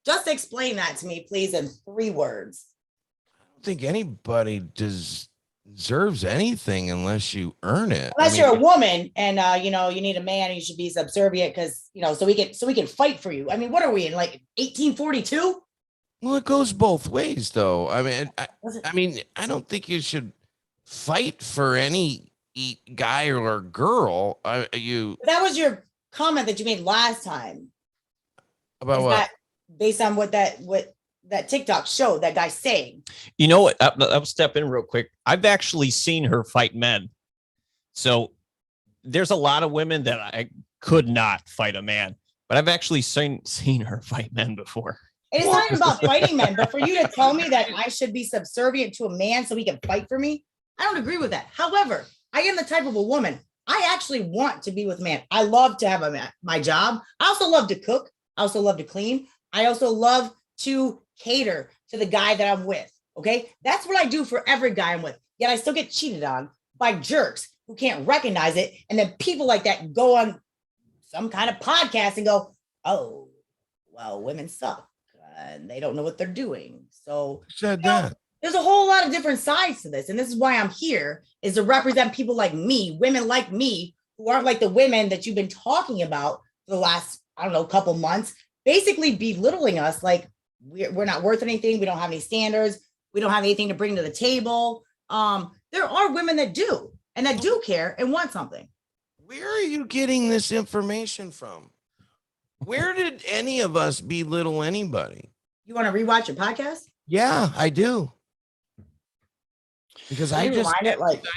S1: Just explain that to me, please, in 3 words.
S4: I don't think anybody deserves anything unless you earn it.
S1: Unless you're a woman and you need a man and you should be subservient because so we can fight for you. I mean, what are we in, like 1842?
S4: Well, it goes both ways, though. I mean, I don't think you should fight for any guy or girl.
S1: That was your comment that you made last time.
S4: About what?
S1: Based on what that TikTok showed, that guy saying.
S2: You know what? I'll step in real quick. I've actually seen her fight men. So there's a lot of women that I could not fight a man, but I've actually seen her fight men before.
S1: It's not even about fighting men, but for you to tell me that I should be subservient to a man so he can fight for me, I don't agree with that. However, I am the type of a woman. I actually want to be with a man. I love to have my job. I also love to cook. I also love to clean. I also love to cater to the guy that I'm with. Okay. That's what I do for every guy I'm with. Yet I still get cheated on by jerks who can't recognize it. And then people like that go on some kind of podcast and go, oh, well, women suck and they don't know what they're doing. So
S4: Who said that?
S1: there's a whole lot of different sides to this. And this is why I'm here, is to represent people like me, women like me, who aren't like the women that you've been talking about for the last, I don't know, couple months, basically belittling us like we're not worth anything. We don't have any standards. We don't have anything to bring to the table. There are women that do, and that do care and want something.
S4: Where are you getting this information from? Where did any of us belittle anybody?
S1: You want to rewatch your podcast?
S4: Yeah, I do. Because I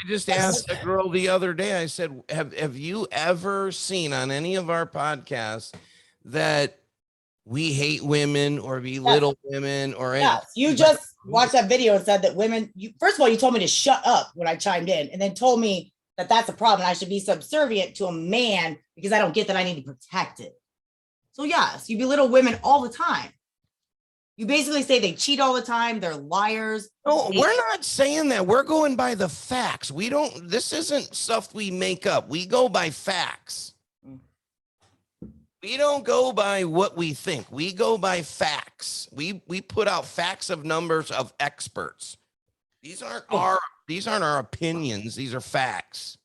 S4: just asked a girl the other day, I said, have you ever seen on any of our podcasts that we hate women or belittle women or anything?
S1: Yes, you just watched that video and said that women, first of all, you told me to shut up when I chimed in, and then told me that that's a problem. I should be subservient to a man because I don't get that I need to protect it. So yes, you belittle women all the time. You basically say they cheat all the time. They're liars.
S4: No, we're not saying that. We're going by the facts. This isn't stuff we make up. We go by facts. We don't go by what we think. We go by facts. We put out facts of numbers of experts. These aren't our opinions. These are facts.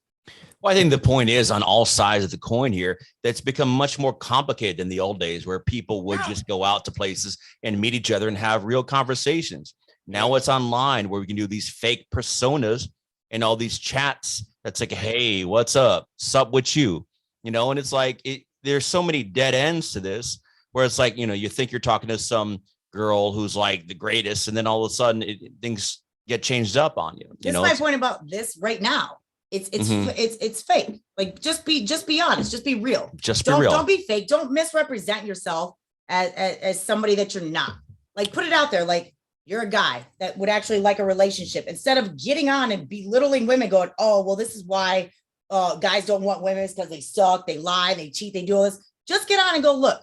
S3: Well, I think the point is on all sides of the coin here, that's become much more complicated than the old days where people would just go out to places and meet each other and have real conversations. Now it's online where we can do these fake personas and all these chats. That's like, hey, what's up? Sup with you? You know, and it's like, there's so many dead ends to this where it's like, you know, you think you're talking to some girl who's like the greatest, and then all of a sudden things get changed up on you.
S1: That's my point about this right now. It's fake. Like just be honest. Just be real. Don't be fake. Don't misrepresent yourself as somebody that you're not. Like put it out there. Like you're a guy that would actually like a relationship, instead of getting on and belittling women going, oh, well, this is why guys don't want women, because they suck, they lie, they cheat, they do all this. Just get on and go, look,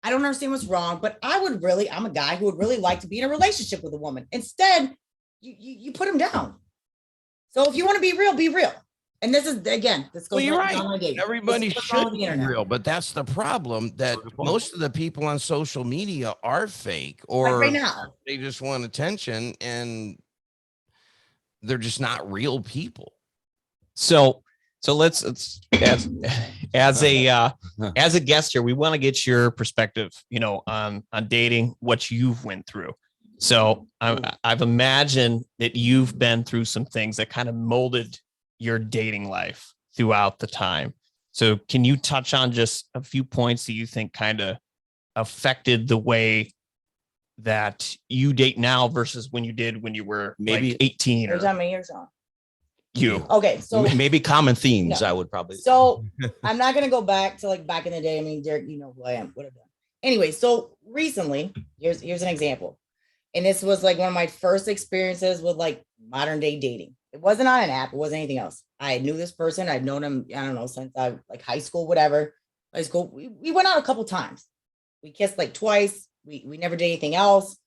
S1: I don't understand what's wrong, but I'm a guy who would really like to be in a relationship with a woman. Instead, you put him down. So if you want to be real, be real. And this is, again, this goes.
S4: Well, you're right. Everybody should be real, but that's the problem, that most of the people on social media are fake, or
S1: right now
S4: they just want attention and they're just not real people.
S2: So let's as a guest here, we want to get your perspective, you know, on dating, what you've went through. So I've imagined that you've been through some things that kind of molded your dating life throughout the time. So can you touch on just a few points that you think kind of affected the way that you date now versus when you did when you were maybe like 18 or
S1: how many years on?
S2: You.
S1: Okay, so
S3: maybe common themes.
S1: No.
S3: I would probably.
S1: So I'm not gonna go back to like back in the day. I mean, Derek, you know who I am. What I've done. Anyway, so recently, here's an example. And this was like one of my first experiences with like modern day dating. It wasn't on an app. It wasn't anything else. I knew this person. I'd known him, I don't know, since I like high school, whatever. High school. We went out a couple times. We kissed like twice. We never did anything else.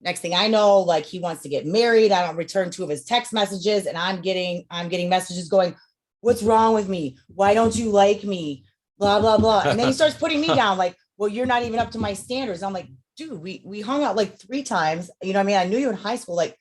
S1: Next thing I know, like he wants to get married. I don't return 2 of his text messages, and I'm getting messages going, what's wrong with me? Why don't you like me? Blah, blah, blah. And then he starts putting me down like, well, you're not even up to my standards. I'm like, dude, we hung out like 3 times. You know what I mean? I knew you in high school. Like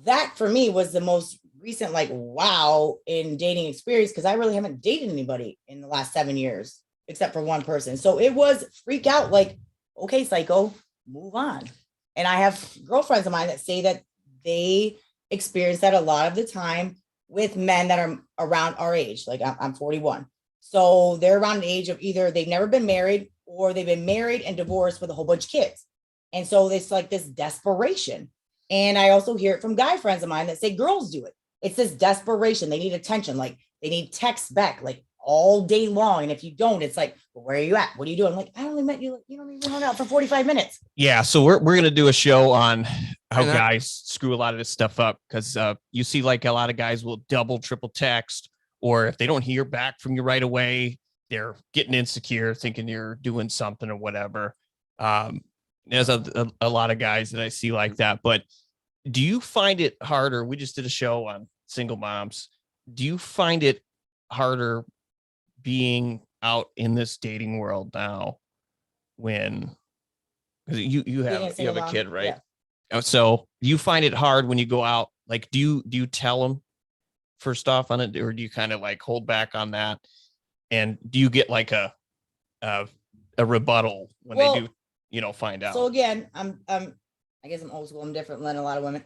S1: that for me was the most recent, like, wow, in dating experience, because I really haven't dated anybody in the last 7 years, except for one person. So it was freak out, like, okay, psycho, move on. And I have girlfriends of mine that say that they experience that a lot of the time with men that are around our age. Like I'm 41. So they're around the age of either they've never been married or they've been married and divorced with a whole bunch of kids. And so it's like this desperation. And I also hear it from guy friends of mine that say girls do it. It's this desperation. They need attention. Like they need texts back like all day long. And if you don't, it's like, well, where are you at? What are you doing? I'm like, I only met you. You know, we hung out for 45 minutes.
S2: Yeah. So we're going to do a show on how guys screw a lot of this stuff up. Cause you see like a lot of guys will double, triple text, or if they don't hear back from you right away, they're getting insecure, thinking you're doing something or whatever. There's a lot of guys that I see like that, but do you find it harder? We just did a show on single moms. Do you find it harder being out in this dating world now when, because you have a kid, right? So you find it hard when you go out? Like, do you tell them first off on it, or do you kind of like hold back on that? And do you get like a rebuttal when they do, find out?
S1: So again, I guess I'm old school. I'm different than a lot of women.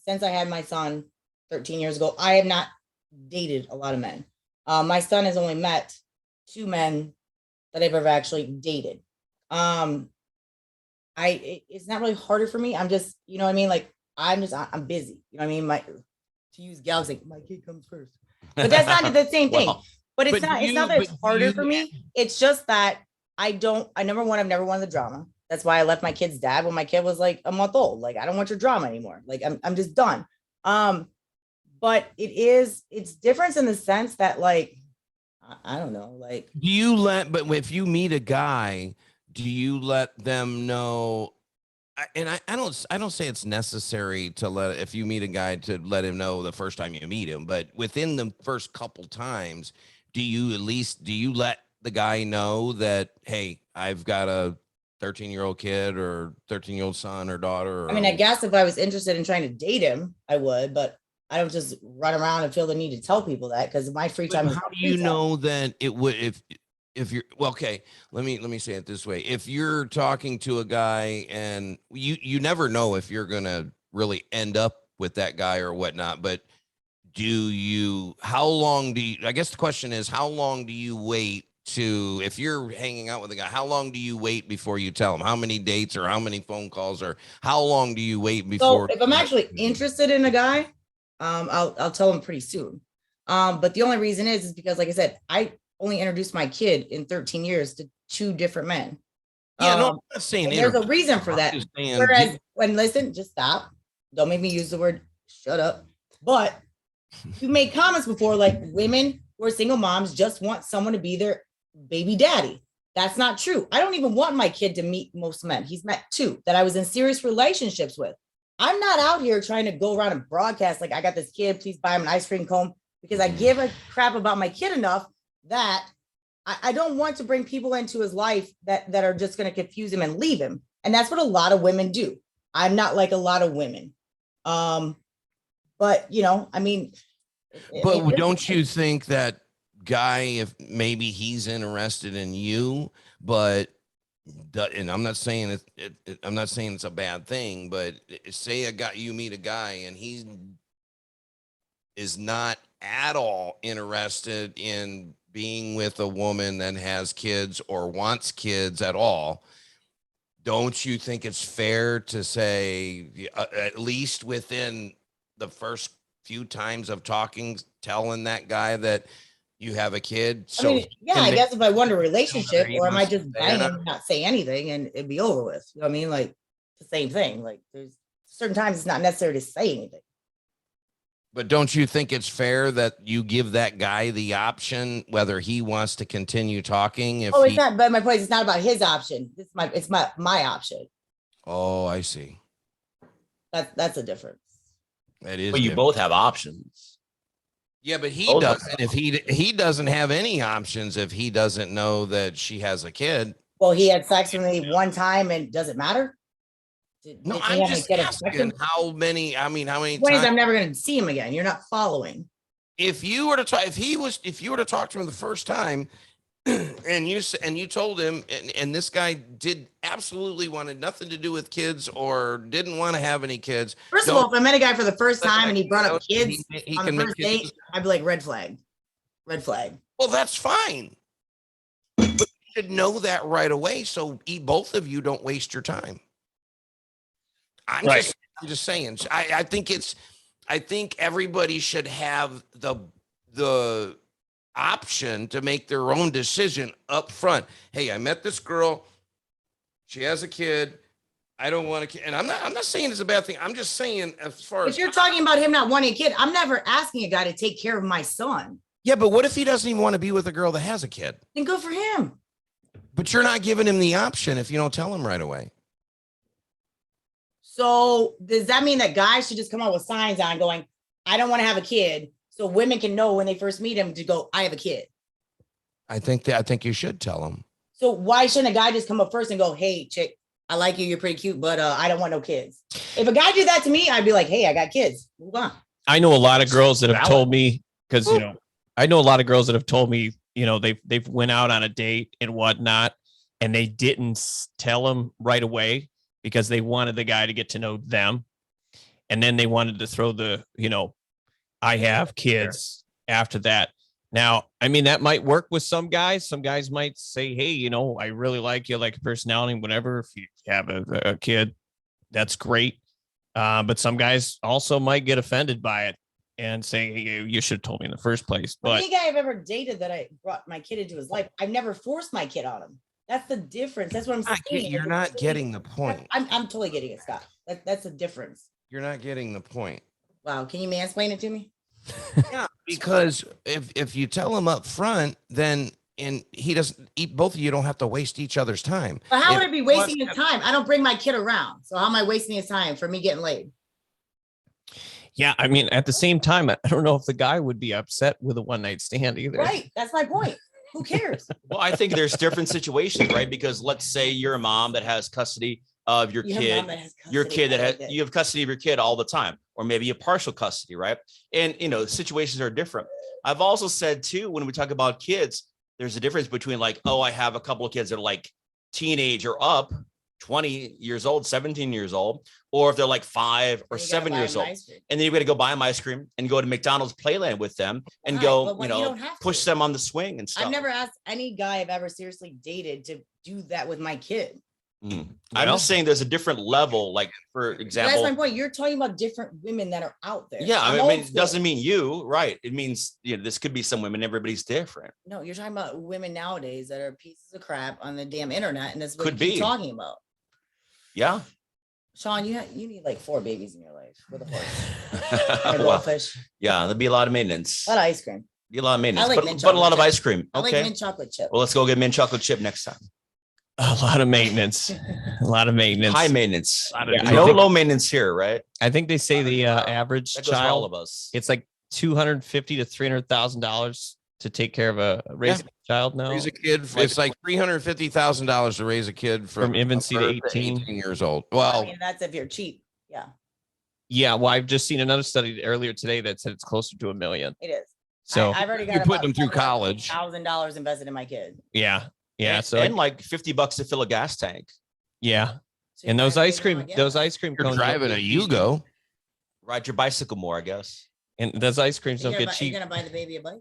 S1: Since I had my son 13 years ago, I have not dated a lot of men. My son has only met 2 men that I've ever actually dated. It's not really harder for me. I'm just, you know what I mean? Like, I'm busy. You know what I mean? To use gals, like, my kid comes first. But that's not the same thing.
S3: Well,
S1: but it's not that it's harder for me. It's just that number one, I've never wanted the drama. That's why I left my kid's dad when my kid was like a month old. Like, I don't want your drama anymore. Like, I'm just done. But it's different in the sense that, like, I don't know, like,
S4: but if you meet a guy, do you let them know? And I don't say it's necessary to if you meet a guy to let him know the first time you meet him, but within the first couple times, do you let the guy know that, hey, I've got a 13-year-old kid or 13-year-old son or daughter?
S1: I mean, I guess if I was interested in trying to date him, I would, but I don't just run around and feel the need to tell people that, because my free time is.
S4: How do you know that it would, if you're, well, okay, let me say it this way. If you're talking to a guy and you never know if you're going to really end up with that guy or whatnot, but how long do you, I guess the question is, how long do you wait if you're hanging out with a guy, how long do you wait before you tell him? How many dates or how many phone calls, or how long do you wait before?
S1: So if I'm actually interested in a guy, I'll tell him pretty soon. But the only reason is because, like I said, I only introduced my kid in 13 years to 2 different men.
S4: Yeah, no, I'm not saying
S1: there's a reason for that. Whereas, just stop. Don't make me use the word shut up. But you made comments before, like, women who are single moms just want someone to be their baby daddy. That's not true. I don't even want my kid to meet most men. He's met 2 that I was in serious relationships with. I'm not out here trying to go around and broadcast like, I got this kid, please buy him an ice cream cone, because I give a crap about my kid enough that I don't want to bring people into his life that are just going to confuse him and leave him. And that's what a lot of women do. I'm not like a lot of women. But, I mean.
S4: But don't you think that guy, if maybe he's interested in you, but, and I'm not saying I'm not saying it's a bad thing, but say you meet a guy and he is not at all interested in being with a woman that has kids or wants kids at all. Don't you think it's fair to say, at least within the first few times of talking, telling that guy that you have a kid? So,
S1: I mean, yeah, I guess if I want a relationship, or am I just bang him and not say anything and it'd be over with? You know what I mean? Like, the same thing. Like, there's certain times it's not necessary to say anything.
S4: But don't you think it's fair that you give that guy the option whether he wants to continue talking?
S1: It's not. But my point is, it's not about his option. It's my option.
S4: Oh, I see.
S1: That's a difference.
S4: That is.
S3: But you both have options.
S4: Yeah, but he doesn't. If he doesn't have any options, if he doesn't know that she has a kid.
S1: Well, he had sex with me one time, and does it matter?
S4: No, I'm just asking how many times?
S1: I'm never going to see him again. You're not following.
S4: If you were to talk to him the first time, and you told him, and this guy wanted nothing to do with kids or didn't want to have any kids.
S1: First of all, if I met a guy for the first time and he brought up kids on the first date, I'd be like, red flag.
S4: Well, that's fine. But you should know that right away, so both of you don't waste your time. I'm just saying. I think everybody should have the option to make their own decision up front. Hey, I met this girl. She has a kid. I don't want a kid. And I'm not saying it's a bad thing. I'm just saying, as far as
S1: if you're talking about him not wanting a kid, I'm never asking a guy to take care of my son.
S4: Yeah, but what if he doesn't even want to be with a girl that has a kid?
S1: Then good for him.
S4: But you're not giving him the option if you don't tell him right away.
S1: So does that mean that guys should just come out with signs on going, I don't want to have a kid, so women can know when they first meet him to go, I have a kid?
S4: I think you should tell him.
S1: So why shouldn't a guy just come up first and go, hey, chick, I like you, you're pretty cute, but I don't want no kids? If a guy did that to me, I'd be like, hey, I got kids. Move on.
S2: I know a lot of girls that have told me, because I know a lot of girls that have told me, they've went out on a date and whatnot, and they didn't tell him right away because they wanted the guy to get to know them, and then they wanted to throw the, I have kids after that. Now, I mean, that might work with some guys. Some guys might say, hey, I really like you, like personality, whatever. If you have a kid, that's great. But some guys also might get offended by it and say, hey, you should have told me in the first place. But
S1: any guy I've ever dated that I brought my kid into his life, I've never forced my kid on him. That's the difference. That's what I'm saying.
S4: You're not getting the point.
S1: I'm totally getting it, Scott. That's the difference.
S4: You're not getting the point.
S1: Wow. Can you mansplain it to me?
S4: Yeah, because if you tell him up front, then he doesn't eat, both of you don't have to waste each other's time.
S1: But how would it be wasting his time? I don't bring my kid around. So how am I wasting his time for me getting laid?
S2: yeah, I mean, at the same time, I don't know if the guy would be upset with a one night stand either.
S1: Right. That's my point. Who cares?
S3: Well, I think there's different situations, right? Because let's say you're a mom that has custody of your kid, you have custody of your kid all the time, or maybe a partial custody, right? And, situations are different. I've also said too, when we talk about kids, there's a difference between like, oh, I have a couple of kids that are like teenage or up, 20 years old, 17 years old, or if they're like 5 or 7 years old. And then you've got to go buy them ice cream and go to McDonald's Playland with them and push them on the swing and stuff.
S1: I've never asked any guy I've ever seriously dated to do that with my kid.
S3: I'm just saying there's a different level, like for example.
S1: That's my point. You're talking about different women that are out there.
S3: Yeah, I mean, it doesn't mean you, right? It means this could be some women. Everybody's different.
S1: No, you're talking about women nowadays that are pieces of crap on the damn internet, and that's what
S3: Could
S1: you're
S3: be
S1: talking about.
S3: Yeah,
S1: Sean, you need like 4 babies in your life with a horse and a goldfish.
S3: Yeah, there'd be a lot of maintenance.
S1: A lot of ice cream.
S3: Be a lot of maintenance,
S1: I like
S3: but a lot of ice cream.
S1: I like
S3: Okay.
S1: mint chocolate chip.
S3: Well, let's go get mint chocolate chip next time.
S2: A lot of maintenance. A lot of maintenance.
S3: High maintenance.
S2: Yeah,
S3: No low maintenance here, right?
S2: I think they say the average
S3: That goes for all
S2: child,
S3: of us.
S2: it's like $250,000 to $300,000 to take care of a raising a child now.
S4: Raise a kid. It's like $350,000 to raise a kid
S2: From infancy to 18
S4: years old.
S1: I
S4: Well,
S1: mean, that's if you're cheap. Yeah,
S2: Yeah, well, I've just seen another study earlier today that said it's closer to $1 million.
S1: it is.
S2: So
S1: I've already got
S4: you're putting them through college.
S1: $1,000 invested in my kid.
S2: yeah. So
S3: and like $50 to fill a gas tank.
S2: yeah.
S1: So
S2: And
S1: you
S2: those
S1: guys
S2: ice
S1: make
S2: cream,
S1: it on,
S2: those
S1: yeah.
S2: ice cream
S4: you're
S2: cones,
S4: driving a Yugo.
S3: Ride your bicycle more, I guess.
S2: and those ice creams
S1: You're
S2: don't
S1: gonna
S2: get
S1: buy-
S2: cheap.
S1: You're gonna buy the baby a bike.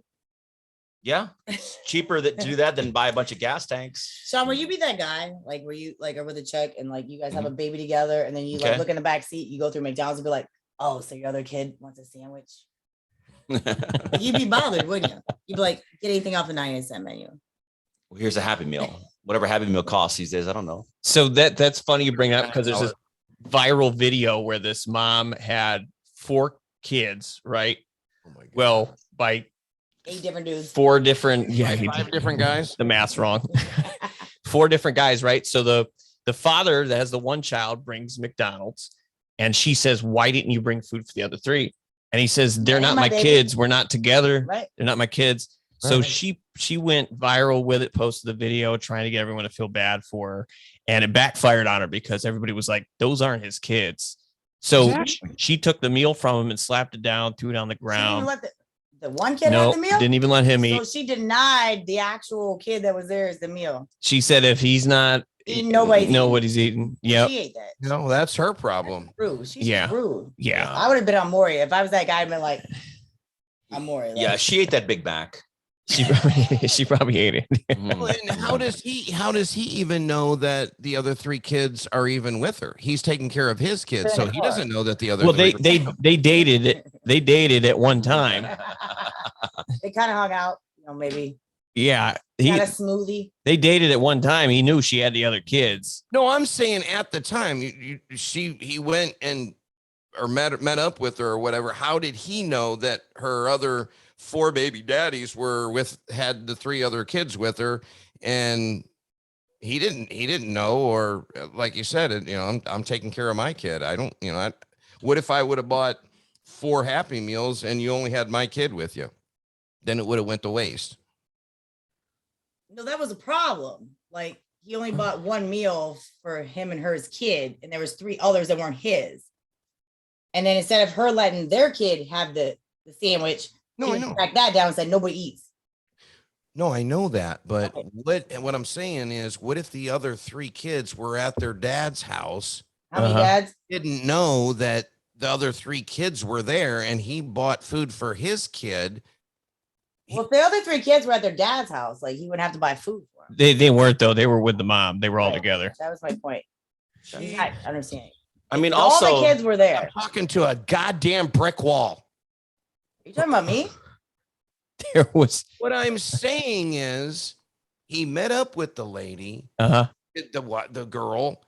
S3: Yeah, it's cheaper to do that than buy a bunch of gas tanks.
S1: Sean, will you be that guy? Like, where you like are with a chick and like you guys have a baby together, and then you like
S3: Okay.
S1: look in the back seat, you go through McDonald's and be like, "Oh, so your other kid wants a sandwich?" You'd be bothered, wouldn't you? You'd be like, "Get anything off the 99-cent menu."
S3: Well, here's a Happy Meal. Whatever Happy Meal costs these days, I don't know.
S2: So that's funny you bring it up because there's this viral video where this mom had 4 kids, right?
S4: Oh my God.
S2: Well, by
S1: 8 different dudes.
S2: 4 different, yeah, he
S4: 5
S2: did
S4: different guys.
S2: the math's wrong. 4 different guys, right? So the father that has the one child brings McDonald's, and she says, "Why didn't you bring food for the other 3?" And he says, "They're not
S1: my
S2: my
S1: baby."
S2: kids. We're not together.
S1: Right.
S2: They're not my kids." So
S1: Right.
S2: she went viral with it, posted the video, trying to get everyone to feel bad for her, and it backfired on her because everybody was like, "Those aren't his kids." So
S4: Exactly.
S2: she took the meal from him and slapped it down, threw it on the
S1: She didn't even
S2: ground.
S1: let the one kid
S2: No,
S1: have the meal.
S2: didn't even let him
S1: So
S2: eat.
S1: she denied the actual kid that was there as the meal.
S2: She said, "If he's not,
S1: Nobody's
S2: eating." Yep.
S1: She ate that.
S4: No, that's her problem.
S1: Rude. She's
S2: Yeah.
S1: rude.
S2: Yeah.
S1: I would have been on Maury if I was that guy. I'd been like, I'm Maury. Like,
S3: Yeah, she ate that Big Mac.
S2: She probably ate it.
S3: Mhm.
S4: Well, and how does he even know that the other 3 kids are even with her? He's taking care of his kids, so he doesn't know that the other.
S2: Well,
S4: 3
S2: they dated it. They dated at one time.
S1: they kind of hung out, maybe
S2: Yeah.
S1: kind of smoothie.
S2: They dated at one time. He knew she had the other kids.
S4: No, I'm saying at the time he went and or met up with her or whatever. How did he know that her other 4 baby daddies had the 3 other kids with her, and he didn't know, or like you said, I'm taking care of my kid. I don't, what if I would have bought 4 Happy Meals and you only had my kid with you? Then it would have went to waste.
S1: No, that was a problem. Like he only bought one meal for him and hers kid, and there was 3 others that weren't his. And then instead of her letting their kid have the sandwich,
S4: No, I know.
S1: Back that down and said nobody eats.
S4: No, I know that, but
S1: Okay.
S4: what I'm saying is, what if the other 3 kids were at their dad's house,
S1: How many
S2: Uh-huh.
S1: dads?
S4: didn't know that the other 3 kids were there, and he bought food for his kid?
S1: Well, if the other 3 kids were at their dad's house, like he would have to buy food for them.
S2: They weren't though. They were with the mom. They were all
S1: Right.
S2: together.
S1: That was my point. I understand.
S3: I mean,
S1: All
S3: also,
S1: the kids were there.
S4: I'm talking to a goddamn brick wall.
S1: Are you talking about me?
S2: There was
S4: What I'm saying is, he met up with the lady, the girl,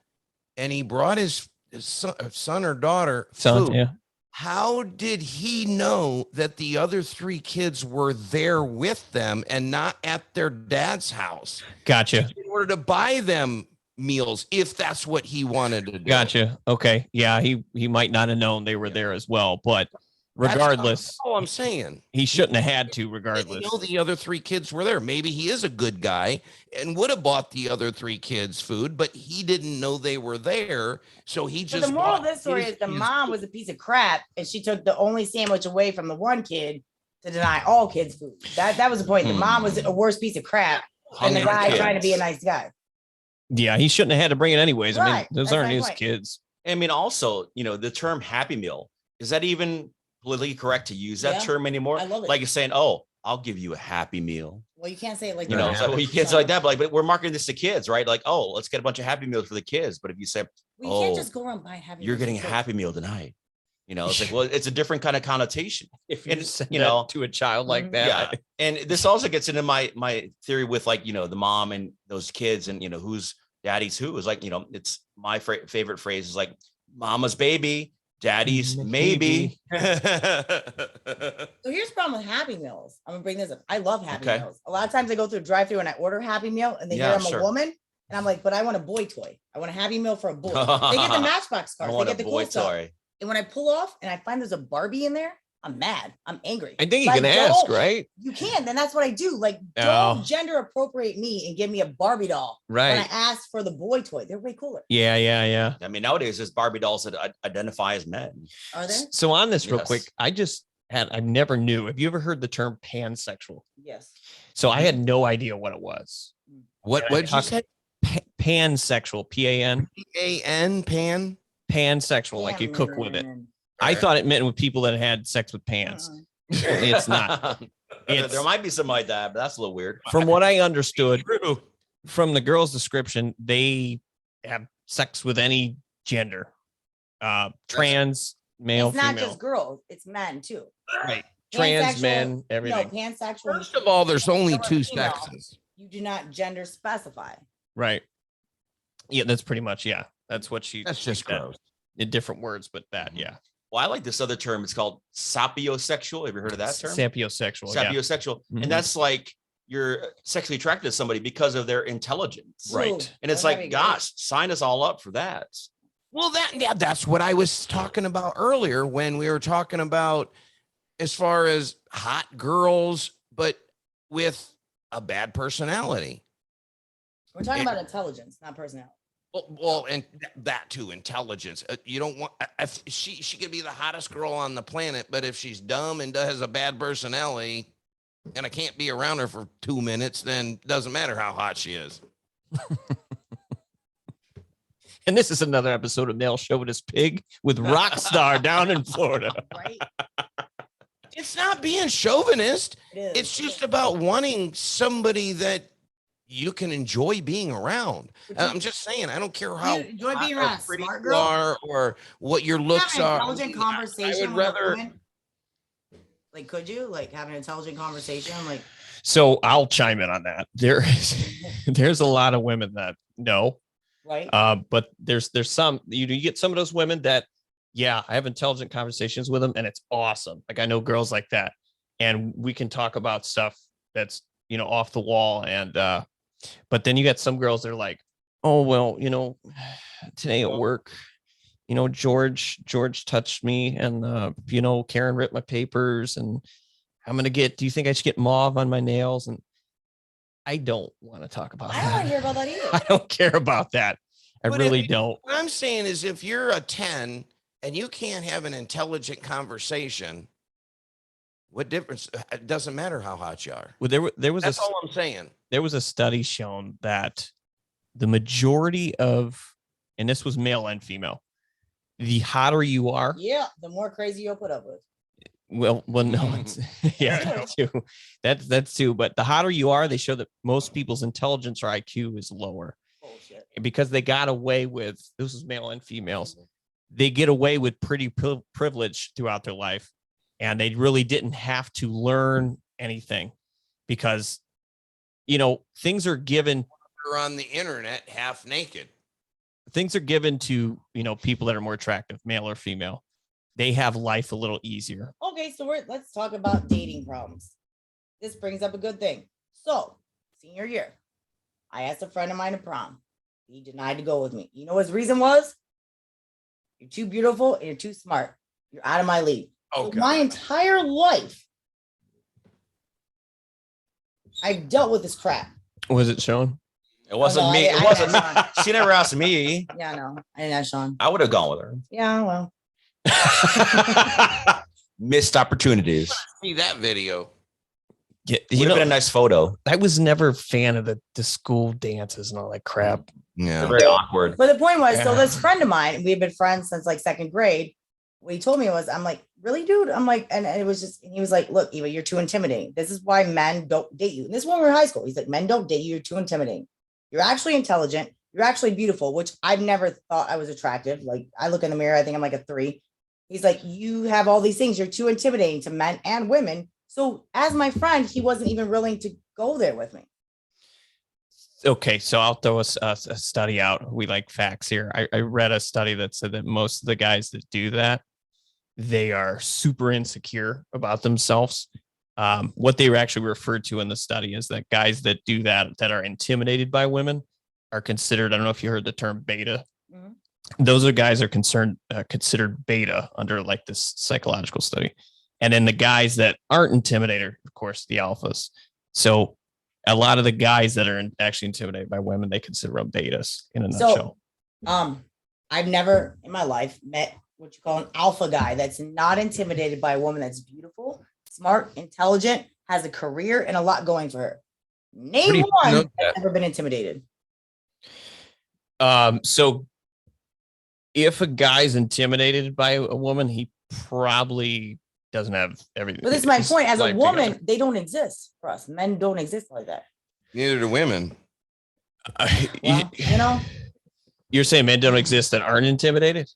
S4: and he brought his son or daughter
S2: son,
S4: food.
S2: yeah.
S4: How did he know that the other 3 kids were there with them and not at their dad's house
S2: Gotcha.
S4: in order to buy them meals, if that's what he wanted to do?
S2: Gotcha. Okay. Yeah, he might not have known they were there as well, but
S4: That's
S2: regardless,
S4: all I'm saying.
S2: he shouldn't have had to.
S4: Didn't
S2: Regardless,
S4: know the other 3 kids were there. Maybe he is a good guy and would have bought the other 3 kids food, but he didn't know they were there, so he
S1: So
S4: just.
S1: the moral of
S4: bought
S1: this story
S4: his
S1: is the
S4: kids
S1: mom
S4: food.
S1: was a piece of crap and she took the only sandwich away from the one kid to deny all kids food. That was the point. The mom was a worse piece of crap than the
S3: Hungry
S1: guy
S3: kids.
S1: trying to be a nice guy.
S2: yeah, he shouldn't have had to bring it anyways. I mean,
S1: Right.
S2: those
S1: That's
S2: aren't
S1: my
S2: his
S1: point.
S2: kids.
S3: I mean, also, the term Happy Meal, is that even politically correct to use that
S1: Yeah,
S3: term anymore?
S1: I love it.
S3: Like you're saying, oh, I'll give you a Happy Meal.
S1: Well, you can't say it like
S3: You know,
S1: that.
S3: so you can't say like that, but we're marketing this to kids, right? Like, oh, let's get a bunch of Happy Meals for the kids. But if you say,
S1: Well, you can't
S3: oh,
S1: just go around buying Happy
S3: you're
S1: Meals
S3: getting a
S1: for kids.
S3: Happy Meal tonight, it's like, well, it's a different kind of connotation.
S2: If
S3: And,
S2: said
S3: you
S2: that
S3: know,
S2: to a child like that,
S3: Yeah. And this also gets into my theory with like, the mom and those kids and, who's daddy's who is like, it's my favorite phrase is like mama's baby, daddy's maybe.
S1: So here's the problem with Happy Meals. I'm gonna bring this up. I love Happy
S3: Okay.
S1: Meals. A lot of times I go through a drive-through and I order Happy Meal and they
S3: Yeah,
S1: hear I'm
S3: sure.
S1: a woman. And I'm like, but I want a boy toy. I want a Happy Meal for a boy. They get the Matchbox
S3: I
S1: cars. They
S3: want a
S1: get the
S3: boy
S1: cool stuff.
S3: toy.
S1: And when I pull off and I find there's a Barbie in there, I'm mad. I'm angry.
S2: I think you
S1: Like,
S2: can ask,
S1: don't.
S2: right?
S1: You can. Then that's what I do. Like,
S2: Oh.
S1: don't gender appropriate me and give me a Barbie doll when I
S2: Right.
S1: ask for the boy toy. They're way cooler.
S2: Yeah.
S3: I mean, nowadays there's Barbie dolls that identify as men.
S1: Are there?
S2: So on this real
S3: Yes.
S2: quick, I never knew. Have you ever heard the term pansexual?
S1: Yes.
S2: So I had no idea what it was.
S4: What did you say?
S2: Pansexual, Pan,
S4: Pan pan?
S2: pansexual, like you cook with it. I thought it meant with people that had sex with pans. It's not. It's-
S3: There might be something like that, but that's a little weird.
S2: From what I understood
S4: True.
S2: from the girl's description, they have sex with any gender, trans, male,
S1: It's not
S2: female,
S1: just girls, it's men too.
S2: right? Trans
S1: Pansexual-
S2: men, everything,
S1: No, pansexual.
S4: First of all, there's only
S1: Male or
S4: 2
S1: female.
S4: sexes.
S1: You do not gender specify.
S2: right? Yeah, that's pretty much That's what she.
S4: That's just
S2: that-
S4: gross.
S2: In different words, but that
S3: Well, I like this other term. It's called sapiosexual. Have you heard of that term?
S2: Sapiosexual. Yeah.
S3: Sapiosexual.
S2: Mhm.
S3: And that's like you're sexually attracted to somebody because of their intelligence.
S2: Right.
S1: Ooh,
S3: And it's
S1: that'd be
S3: like,
S1: great.
S3: gosh, sign us all up for that.
S4: Well, that's what I was talking about earlier when we were talking about as far as hot girls, but with a bad personality.
S1: We're talking about intelligence, not personality.
S4: Well, and that too, intelligence. You don't want if she could be the hottest girl on the planet, but if she's dumb and has a bad personality, and I can't be around her for 2 minutes, then it doesn't matter how hot she is.
S2: And this is another episode of Male Chauvinist Pig with Rockstar down in Florida.
S1: Right?
S4: It's not being chauvinist.
S1: It is.
S4: It's just about wanting somebody that you can enjoy being around.
S1: But you-
S4: I'm just saying, I don't care how
S1: you enjoy being
S4: hot or
S1: around a
S4: pretty
S1: smart
S4: you
S1: girl.
S4: are or what your looks
S1: Have an
S4: are.
S1: intelligent conversation.
S4: I would
S1: with a
S4: rather.
S1: woman? Like, could you have an intelligent conversation? Like,
S2: So I'll chime in on that. There's a lot of women that know,
S1: right?
S2: but there's some you get some of those women that I have intelligent conversations with them and it's awesome. Like I know girls like that, and we can talk about stuff that's off the wall. And but then you got some girls that are like, oh well, today at work, George touched me, and Karen ripped my papers, and do you think I should get mauve on my nails? And I don't want to talk about
S1: I don't want to
S2: that.
S1: hear about that either.
S2: I don't care about that. I
S4: But
S2: really
S4: if-
S2: don't.
S4: What I'm saying is, if you're a 10 and you can't have an intelligent conversation, what difference? It doesn't matter how hot you are.
S2: Well, that's
S4: all I'm saying.
S2: There was a study shown that the majority of, and this was male and female, the hotter you are,
S1: Yeah, the more crazy you'll put up with.
S2: well, no, it's yeah, that too. That's too. But the hotter you are, they show that most people's intelligence or IQ is lower.
S1: Bullshit.
S2: And because they got away with, this is male and females, they get away with pretty privilege throughout their life, and they really didn't have to learn anything because, you know, things are given.
S4: You're on the internet half naked.
S2: Things are given to, you know, people that are more attractive, male or female. They have life a little easier.
S1: Okay, so let's talk about dating problems. This brings up a good thing. So, senior year, I asked a friend of mine to prom. He denied to go with me. You know what his reason was? You're too beautiful and you're too smart. You're out of my league.
S4: Okay.
S1: So my entire life, I've dealt with this crap.
S2: Was it shown?
S3: It wasn't
S1: no,
S3: me.
S1: I
S3: It wasn't me.
S1: Sean.
S3: She never asked me.
S1: Yeah, no, I didn't ask Sean.
S3: I would have gone with her.
S1: Yeah, well,
S3: Missed opportunities.
S4: See that video.
S2: Yeah,
S3: Would
S2: you
S3: have
S2: know,
S3: been a nice photo.
S2: I was never a fan of the school dances and all that crap.
S4: Yeah.
S3: Very awkward.
S1: but the point was, so
S2: Yeah.
S1: this friend of mine, we've been friends since like second grade. What he told me was, I'm like, really, dude? I'm like, and it was just, and he was like, look, Eva, you're too intimidating. This is why men don't date you. And this is when we were in high school. He's like, men don't date you. You're too intimidating. You're actually intelligent. You're actually beautiful, which I've never thought I was attractive. Like I look in the mirror, I think I'm like a 3. He's like, you have all these things. You're too intimidating to men and women. So as my friend, he wasn't even willing to go there with me.
S2: Okay, so I'll throw a study out. We like facts here. I read a study that said that most of the guys that do that, they are super insecure about themselves. What they were actually referred to in the study is that guys that do that are intimidated by women are considered, I don't know if you heard the term beta.
S1: Mhm.
S2: Those are guys are considered beta under like this psychological study. And then the guys that aren't intimidated, of course, the alphas. So a lot of the guys that are actually intimidated by women, they consider them betas in a nutshell.
S1: I've never in my life met what you call an alpha guy that's not intimidated by a woman that's beautiful, smart, intelligent, has a career and a lot going for her.
S4: What do
S1: Name
S4: you
S1: one
S4: know
S1: that's
S4: that?
S1: ever been intimidated.
S2: So if a guy's intimidated by a woman, he probably doesn't have everything.
S1: But this is my
S2: his
S1: point. As a
S2: life
S1: woman,
S2: together.
S1: they don't exist for us. Men don't exist like that.
S4: Neither do women.
S1: Well, you know,
S2: You're saying men don't exist that aren't intimidated?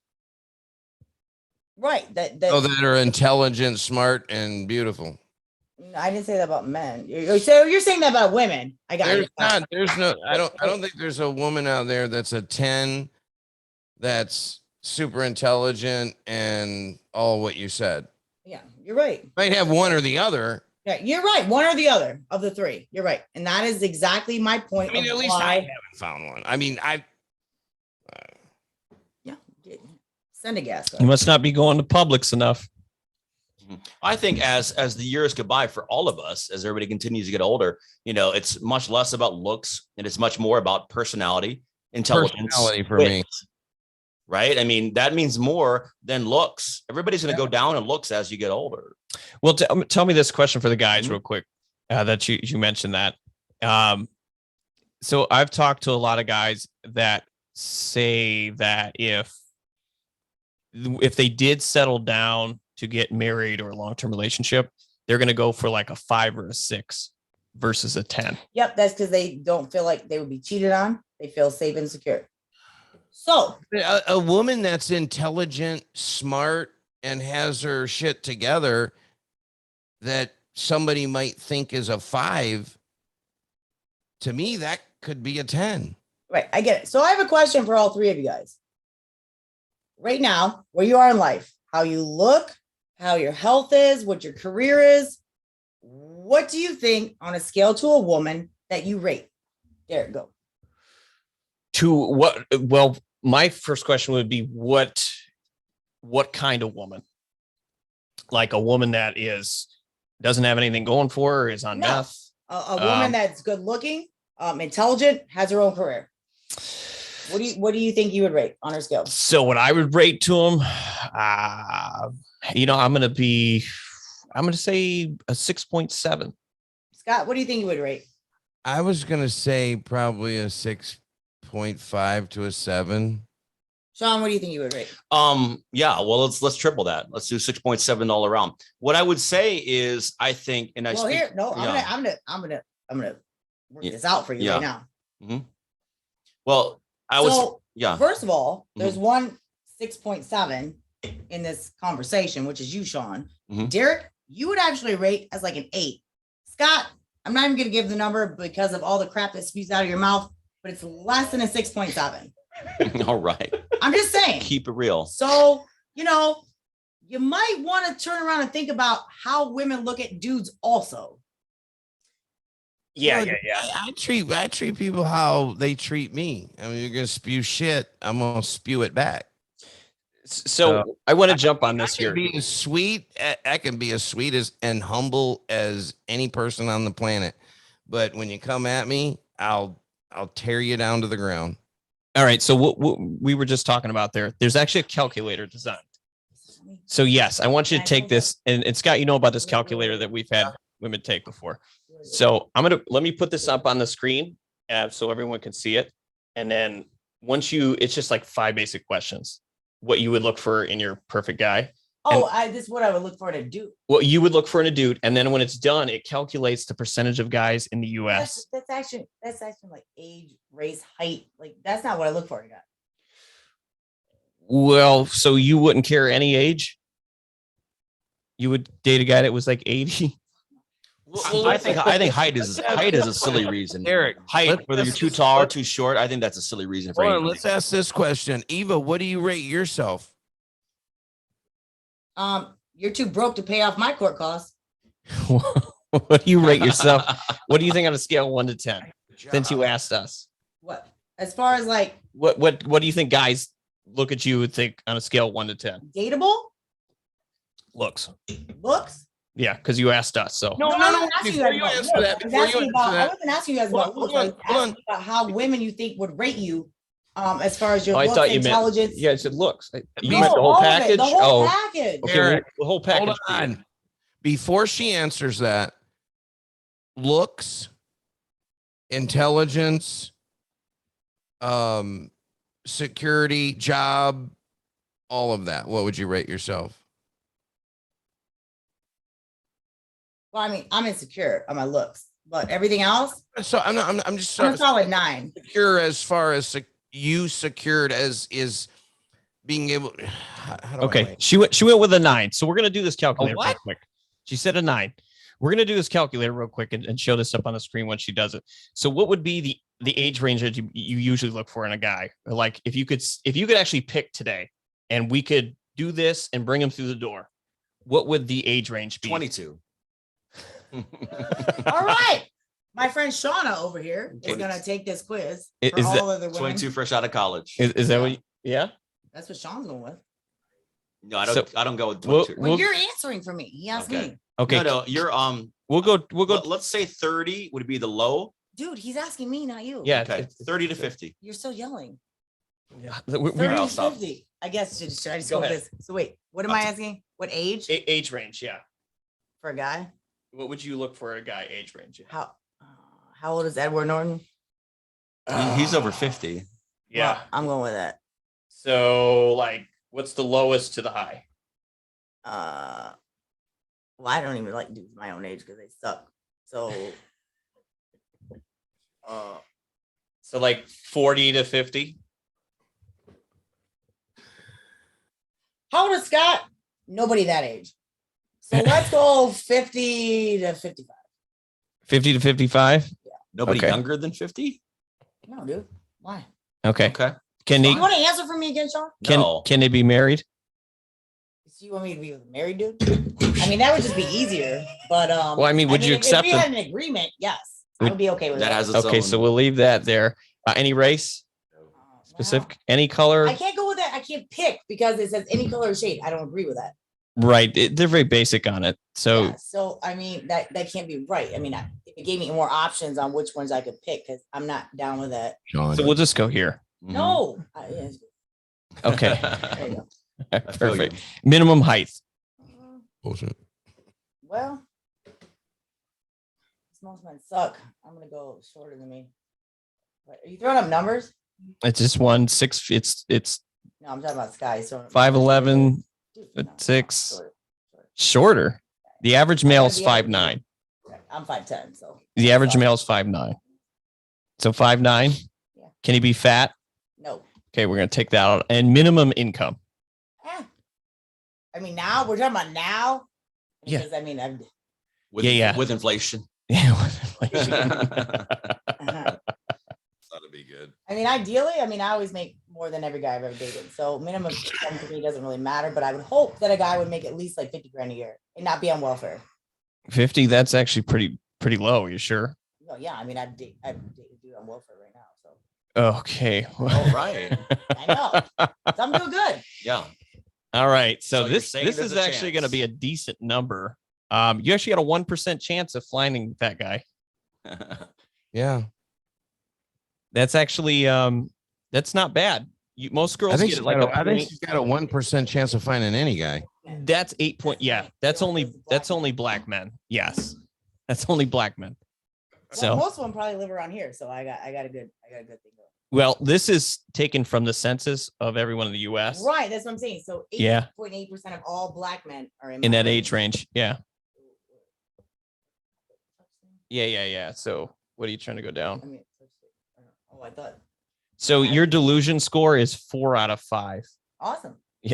S1: right? That
S4: Oh, that are intelligent, smart, and beautiful.
S1: I didn't say that about men. So you're saying that about women. I got
S4: There's
S1: it.
S4: not. There's no. I don't think there's a woman out there that's a 10 that's super intelligent and all what you said.
S1: Yeah, you're right.
S4: Might have one or the other.
S1: Yeah, you're right. One or the other of the 3. You're right, and that is exactly my point.
S4: I mean,
S1: of
S4: at least
S1: why-
S4: I haven't found one. I mean,
S1: Yeah, send a gas.
S2: You must not be going to Publix enough.
S3: I think as the years go by for all of us, as everybody continues to get older, you know, it's much less about looks and it's much more about personality, intelligence,
S4: Personality for
S3: wit,
S4: me.
S3: right? I mean, that means more than looks. Everybody's going to go down in looks as you get older.
S2: Well, tell me this question for the guys
S3: Mhm.
S2: real quick, that you mentioned that. So I've talked to a lot of guys that say that if they did settle down to get married or a long-term relationship, they're going to go for like a 5 or a 6 versus a 10.
S1: Yep, that's because they don't feel like they would be cheated on. They feel safe and secure. So
S4: A woman that's intelligent, smart, and has her shit together that somebody might think is a 5, to me, that could be a 10.
S1: right, I get it. So I have a question for all 3 of you guys. Right now, where you are in life, how you look, how your health is, what your career is. What do you think on a scale to a woman that you rate? Derek, go.
S2: To what? Well, my first question would be what kind of woman? Like a woman that doesn't have anything going for her, is on
S1: No.
S2: meth.
S1: A woman that's good looking, intelligent, has her own career. What do you think you would rate on her scale?
S2: So what I would rate to them, I'm going to say a 6.7.
S1: Scott, what do you think you would rate?
S4: I was gonna say probably a 6.5 to a 7.
S1: Sean, what do you think you would rate?
S3: Yeah, well, let's triple that. Let's do 6.7 all around. What I would say is, I think, and I
S1: Well,
S3: speak,
S1: here, no,
S3: yeah.
S1: I'm gonna work
S3: Yeah.
S1: this out for you
S3: Yeah.
S1: right now.
S3: Well, I was,
S1: So,
S3: yeah.
S1: first of all, there's one 6.7 in this conversation, which is you, Sean.
S3: Mhm.
S1: Derek, you would actually rate as like an 8. Scott, I'm not even gonna give the number because of all the crap that spews out of your mouth, but it's less than a 6.7.
S3: All right.
S1: I'm just saying.
S3: Keep it real.
S1: So, you might want to turn around and think about how women look at dudes also.
S2: Yeah.
S4: I treat people how they treat me. I mean, you're gonna spew shit, I'm gonna spew it back.
S2: So I want to jump on this here.
S4: Be as sweet. I can be as sweet as and humble as any person on the planet, but when you come at me, I'll tear you down to the ground.
S2: All right. So what we were just talking about there's actually a calculator designed. So yes, I want you to take this, and Scott, you know about this calculator that we've had women take before. So let me put this up on the screen so everyone can see it. And then it's just like 5 basic questions, what you would look for in your perfect guy.
S1: This is what I would look for in a dude.
S2: What you would look for in a dude. And then when it's done, it calculates the percentage of guys in the US.
S1: That's actually like age, race, height. Like, that's not what I look for in a guy.
S2: Well, so you wouldn't care any age? You would date a guy that was like 80?
S3: I think height is a silly reason.
S4: Eric,
S3: Height, whether you're too tall or too short, I think that's a silly reason for anything.
S4: Let's ask this question. Eva, what do you rate yourself?
S1: You're too broke to pay off my court costs.
S2: What do you rate yourself? What do you think on a scale of 1 to 10? Since you asked us.
S1: What? As far as like
S2: What do you think guys look at you and think on a scale of 1 to 10?
S1: dateable
S2: Looks.
S1: looks?
S2: Yeah, because you asked us. So
S1: No, I wasn't asking you guys about looks. I wasn't asking you guys about looks. I was asking about how women you think would rate you as far as your
S2: I
S1: looks,
S2: thought you
S1: intelligence.
S2: meant. Yeah, I said looks. You
S1: No,
S2: meant the whole
S1: all of it,
S2: package.
S1: the whole package.
S2: Okay,
S4: Eric,
S2: the whole package.
S4: Hold on. Before she answers that, looks, intelligence, security, job, all of that. What would you rate yourself?
S1: Well, I mean, I'm insecure on my looks, but everything else,
S4: So I'm just
S1: I'm a solid 9.
S4: secure as far as you secured as is being able. How do I
S2: Okay,
S4: rate?
S2: she went with a 9. So we're gonna do this calculator
S4: what?
S2: real quick. She said a 9. We're gonna do this calculator real quick and show this up on the screen when she does it. So what would be the age range that you usually look for in a guy? Like if you could actually pick today, and we could do this and bring him through the door, what would the age range be?
S3: 22.
S1: All right. My friend Shauna over here is going to take this quiz for
S2: Is that-
S1: all other women.
S3: 22 fresh out of college.
S2: Is that what? Yeah.
S1: That's what Sean's going with.
S3: No, I
S2: So-
S3: don't go with
S2: Well,
S3: 22.
S1: Well, you're answering for me. He asked
S3: Okay.
S1: me.
S2: Okay.
S3: No, you're
S2: We'll go.
S3: let's say 30 would be the low.
S1: Dude, he's asking me, not you.
S2: Yeah.
S3: Okay. 30 to 50.
S1: You're still yelling.
S2: Yeah.
S1: 30
S3: I'll
S1: to
S3: stop.
S1: 50. I guess, should I just
S2: Go
S1: go with
S2: ahead.
S1: this? So wait, what am I asking? What age
S2: Age range. Yeah.
S1: for a guy?
S2: What would you look for a guy age range?
S1: How old is Edward Norton?
S3: He's over 50.
S2: Yeah.
S1: Well, I'm going with that.
S2: So like, what's the lowest to the high?
S1: Well, I don't even like dudes my own age because they suck. So,
S2: So like 40 to 50.
S1: how old is Scott? Nobody that age. So let's go 50 to 55.
S2: 50 to 55.
S3: Nobody
S2: Okay.
S3: younger than 50?
S1: No, dude. Why?
S2: Okay.
S3: Okay.
S2: Can they
S1: You want to answer for me again, Sean?
S3: No.
S2: can they be married?
S1: So you want me to be with a married dude? I mean, that would just be easier. But
S2: Well, I mean, would you accept
S1: if we
S2: it?
S1: had an agreement? Yes, I would be okay with
S3: That
S1: that.
S3: has its
S2: Okay,
S3: own.
S2: so we'll leave that there. Any race, specific, any color?
S1: I can't go with that. I can't pick because it says any color or shade. I don't agree with that.
S2: Right. They're very basic on it. So
S1: Yeah, so I mean, that can't be right. I mean, if it gave me more options on which ones I could pick, because I'm not down with that.
S2: so we'll just go here.
S3: Mhm.
S1: No. Yeah,
S2: Okay.
S1: there you go.
S2: Perfect. Minimum height.
S4: Bullshit.
S1: Well, most men suck. I'm gonna go shorter than me. But are you throwing up numbers?
S2: It's just 1.6. It's
S1: No, I'm talking about Sky. So
S2: 5'11", 6. Shorter. The average male is 5'9".
S1: I'm 5'10", so
S2: The average male is 5'9". So 5'9".
S1: Yeah.
S2: Can he be fat?
S1: No.
S2: Okay, we're gonna take that out. And minimum income.
S1: I mean, now we're talking about now.
S2: Yeah.
S1: Because I mean, I'm.
S3: With inflation.
S2: Yeah.
S4: That'd be good.
S1: I mean, ideally, I always make more than every guy I've ever dated. So minimum income to me doesn't really matter, but I would hope that a guy would make at least like 50 grand a year and not be on welfare.
S2: 50. That's actually pretty low. You sure?
S1: No, yeah. I mean, I'd date a dude on welfare right now. So.
S2: Okay.
S3: All right.
S1: I know. So I'm doing good.
S3: Yeah.
S2: All right. So
S3: you're
S2: this
S3: saying
S2: is
S3: there's a
S2: actually going to
S3: chance.
S2: be a decent number. You actually got a 1% chance of finding that guy.
S4: Yeah.
S2: That's actually that's not bad. Most girls get like
S4: I think she's got a 1% chance of finding any guy.
S2: That's 8 point. Yeah, that's only black men. Yes, that's only black men.
S1: Well,
S2: So
S1: most of them probably live around here, so I got a good thing going.
S2: well, this is taken from the census of everyone in the U.S.
S1: Right, that's what I'm saying. So 8.8% of all black men are in
S2: that age range. Yeah. Yeah. So what are you trying to go down?
S1: I mean, oh, I thought.
S2: So your delusion score is 4 out of 5.
S1: Awesome.
S2: Yeah.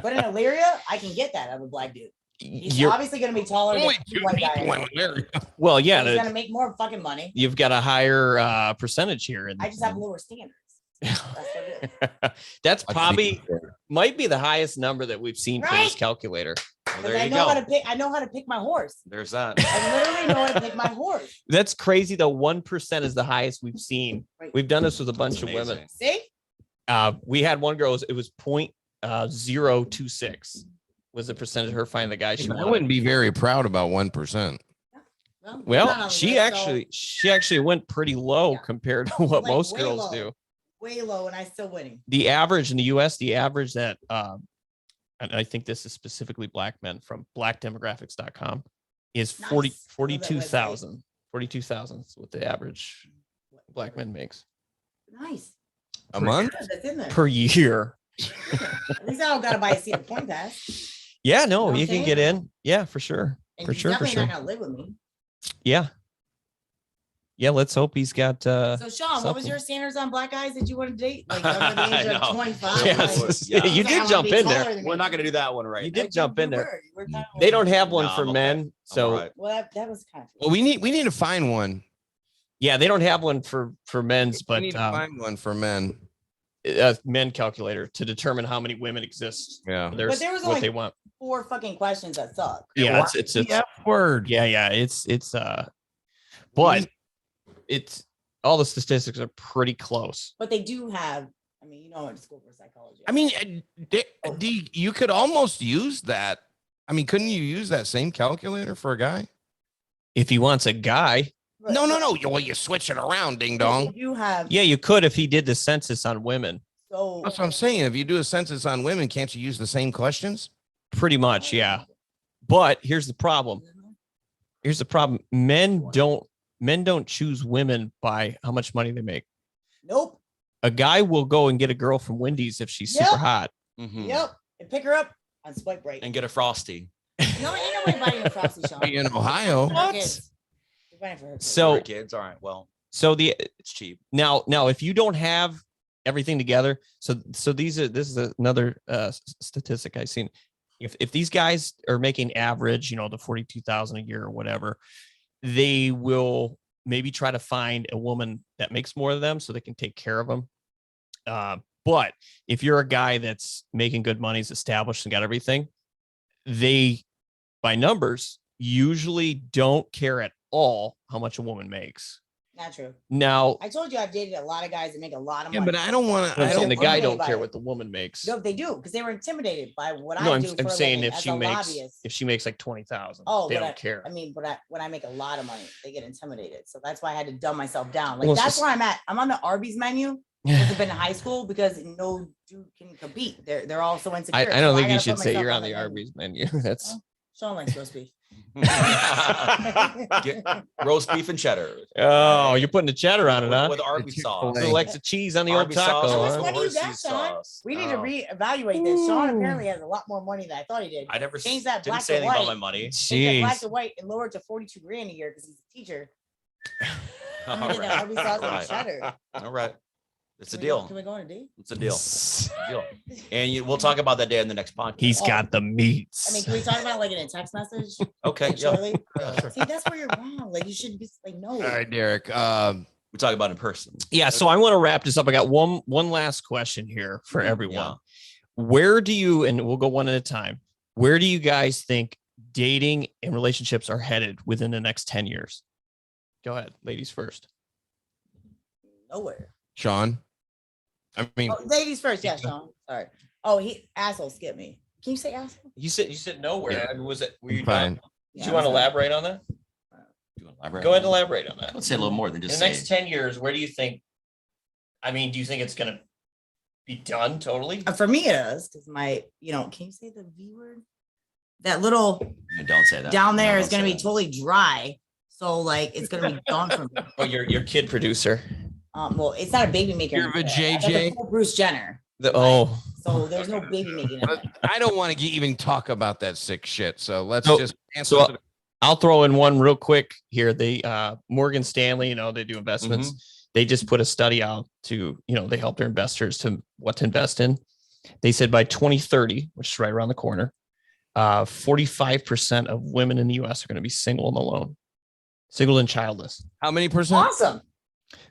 S1: But in Illyria, I can get that out of a black dude. He's
S2: You're
S1: obviously going to be taller than the white guy.
S2: well, yeah.
S1: He's going to make more fucking money.
S2: You've got a higher percentage here.
S1: I just have lower standards. That's what it is.
S2: That's probably might be the highest number that we've seen for this calculator.
S3: Well, there
S1: I
S3: you
S1: know
S3: go.
S1: how to pick. I know how to pick my horse.
S3: There's that.
S1: I literally know how to pick my horse.
S2: That's crazy. Though 1% is the highest we've seen.
S1: Right.
S2: We've done this with a bunch
S3: That's
S2: of women.
S3: amazing.
S1: See?
S2: We had one girl. It was 0.026 was the percentage of her finding the guy she
S4: I
S2: wanted.
S4: wouldn't be very proud about 1%.
S2: Well,
S1: not on
S2: she
S1: the
S2: actually went pretty low compared to what
S1: Like,
S2: most
S1: way
S2: girls
S1: low.
S2: do.
S1: Way low, and I still winning.
S2: The average in the U.S., the average that, and I think this is specifically black men from blackdemographics.com, is
S1: Nice.
S2: 42,000. 42,000 is what the average black man makes
S1: Nice.
S4: A month?
S1: That's in there.
S2: per year.
S1: At least I don't gotta buy a seat point pass.
S2: Yeah, no,
S1: You know what
S2: you
S1: I'm
S2: can
S1: saying?
S2: get in. Yeah, for sure.
S1: And
S2: For
S1: he's
S2: sure, for
S1: definitely
S2: sure.
S1: not gonna live with me.
S2: Yeah. Yeah, let's hope he's got
S1: So Sean, what was
S2: something.
S1: your standards on black guys that you want to date? Like over the age of
S3: No.
S1: 25?
S2: Yes.
S3: Yeah.
S2: You did jump in there.
S3: We're not going to do that one right
S2: You
S3: now.
S2: did jump in there.
S1: You were kind of
S2: They don't have one
S3: No,
S2: for
S3: I'm okay.
S2: men. So
S3: all right.
S1: Well, that was kind of.
S4: Well, we need to find one.
S2: yeah, they don't have one for men's,
S4: We
S2: but
S4: need to find one for men.
S2: a men calculator to determine how many women exist.
S4: Yeah.
S2: There's
S1: there was
S2: what
S1: only
S2: they want.
S1: 4 fucking questions that suck.
S2: Yeah, it's
S4: The F word.
S2: yeah, it's but it's all the statistics are pretty close.
S1: But they do have. I mean, you know, I went to school for psychology.
S4: I mean, you could almost use that. I mean, couldn't you use that same calculator for a guy?
S2: If he wants a guy,
S1: But-
S4: No. Well, you switch it around, ding
S1: but
S4: dong.
S1: they do have.
S2: yeah, you could if he did the census on women.
S1: So
S4: That's what I'm saying. If you do a census on women, can't you use the same questions?
S2: Pretty much, yeah. But here's the problem. Men don't choose women by how much money they make.
S1: Nope.
S2: A guy will go and get a girl from Wendy's if she's super
S1: Yep.
S2: hot.
S3: Mhm.
S1: Yep. And pick her up on swipe right.
S3: And get a frosty.
S1: No, ain't nobody buying a frosty, Sean.
S4: In Ohio.
S1: For her kids. They're buying it for her kids.
S2: So-
S3: For kids. All right. Well,
S2: So
S3: it's cheap.
S2: now if you don't have everything together, so this is another statistic I've seen. If these guys are making average, the 42,000 a year or whatever, they will maybe try to find a woman that makes more of them so they can take care of them. But if you're a guy that's making good money, is established and got everything, they, by numbers, usually don't care at all how much a woman makes.
S1: Not true.
S2: Now,
S1: I told you I've dated a lot of guys that make a lot of
S4: Yeah,
S1: money.
S4: but I don't want to.
S2: I'm
S4: I
S2: saying
S4: don't.
S2: the guy
S1: intimidated
S2: don't
S1: by
S2: care
S1: it.
S2: what the woman makes.
S1: No, they do because they were intimidated by what
S2: No,
S1: I
S2: I'm
S1: do. For a
S2: saying
S1: living
S2: if
S1: as
S2: she
S1: a
S2: makes
S1: lobbyist.
S2: like 20,000,
S1: Oh,
S2: they
S1: but
S2: don't care.
S1: I mean, when I make a lot of money, they get intimidated. So that's why I had to dumb myself down. Like
S2: Well, it's
S1: that's
S2: just-
S1: where I'm at. I'm on the Arby's menu Has it been in high school? Because no dude can compete. They're all so insecure.
S2: I don't
S1: So
S2: think you
S1: gotta
S2: should
S1: put
S2: say
S1: myself
S2: you're on
S1: the
S2: the
S1: menu.
S2: Arby's menu. That's
S1: Sean likes roast beef.
S3: Roast beef and cheddar.
S2: oh, you're putting the cheddar on it, huh?
S3: With Arby's sauce.
S2: Who likes the cheese on the old
S3: Arby's
S2: taco?
S3: sauce
S1: How
S3: or
S1: much
S2: Huh?
S1: money you got,
S3: horsey
S1: Sean?
S3: sauce.
S1: We need to
S3: Oh.
S1: reevaluate this. Sean apparently has a lot more money than I thought he did.
S3: I never
S1: Change that
S3: didn't
S1: black
S3: say
S1: to
S3: anything about my
S1: white.
S3: money.
S1: Take that black
S2: Jeez.
S1: to white and lower it to 42 grand a year because he's a teacher.
S3: All
S1: I'm gonna get that Arby's sauce
S3: All
S1: and
S3: right.
S1: cheddar.
S3: All right. It's a
S1: Can we go-
S3: deal.
S1: Can we go on a date?
S3: It's a deal. It's a deal. And we'll talk about that day in the next podcast.
S2: He's got the meats.
S1: I mean, can we talk about like in a text message?
S3: Okay.
S1: Like,
S3: Yeah.
S1: Shirley?
S3: Yeah, sure.
S1: See, that's where you're wrong. Like you should be like, no.
S4: All right, Derek.
S3: We talk about it in person.
S2: Yeah, so I want to wrap this up. I got one last question here for everyone.
S3: Yeah.
S2: Where do you, and we'll go one at a time, where do you guys think dating and relationships are headed within the next 10 years? Go ahead, ladies first.
S1: Nowhere.
S4: Sean. I mean,
S1: Oh, ladies first, yeah, Sean. Sorry. Oh, he asshole skipped me. Can you say asshole?
S2: You said nowhere. Was it? Were you
S4: fine.
S2: done?
S1: Yeah,
S2: Do you want to
S1: I'm sorry.
S2: elaborate on that?
S3: You wanna elaborate
S2: Go ahead and
S3: on that?
S2: elaborate on that.
S3: Let's say a little more than
S2: In
S3: just
S2: the next
S3: say.
S2: 10 years, where do you think, I mean, do you think it's going to be done totally?
S1: For me, it is because can you say the V word? That little
S3: Don't say that.
S1: down there
S3: No,
S1: is
S3: don't
S1: going to
S3: say
S1: be
S3: that.
S1: totally dry. So like it's going to be gone from me.
S2: Oh, your kid producer.
S1: Well, it's not a baby maker.
S4: You're a
S1: I got the
S4: JJ?
S1: full Bruce Jenner.
S2: Oh,
S1: So there's no baby making. in there.
S4: I don't want to even talk about that sick shit. So let's
S2: So-
S4: just answer.
S2: so
S4: to the-
S2: I'll throw in one real quick here. They Morgan Stanley, they do investments. They just put a study out to, they help their investors to what to invest in. They said by 2030, which is right around the corner, 45% of women in the US are going to be single and alone, single and childless.
S4: How many percent?
S1: Awesome.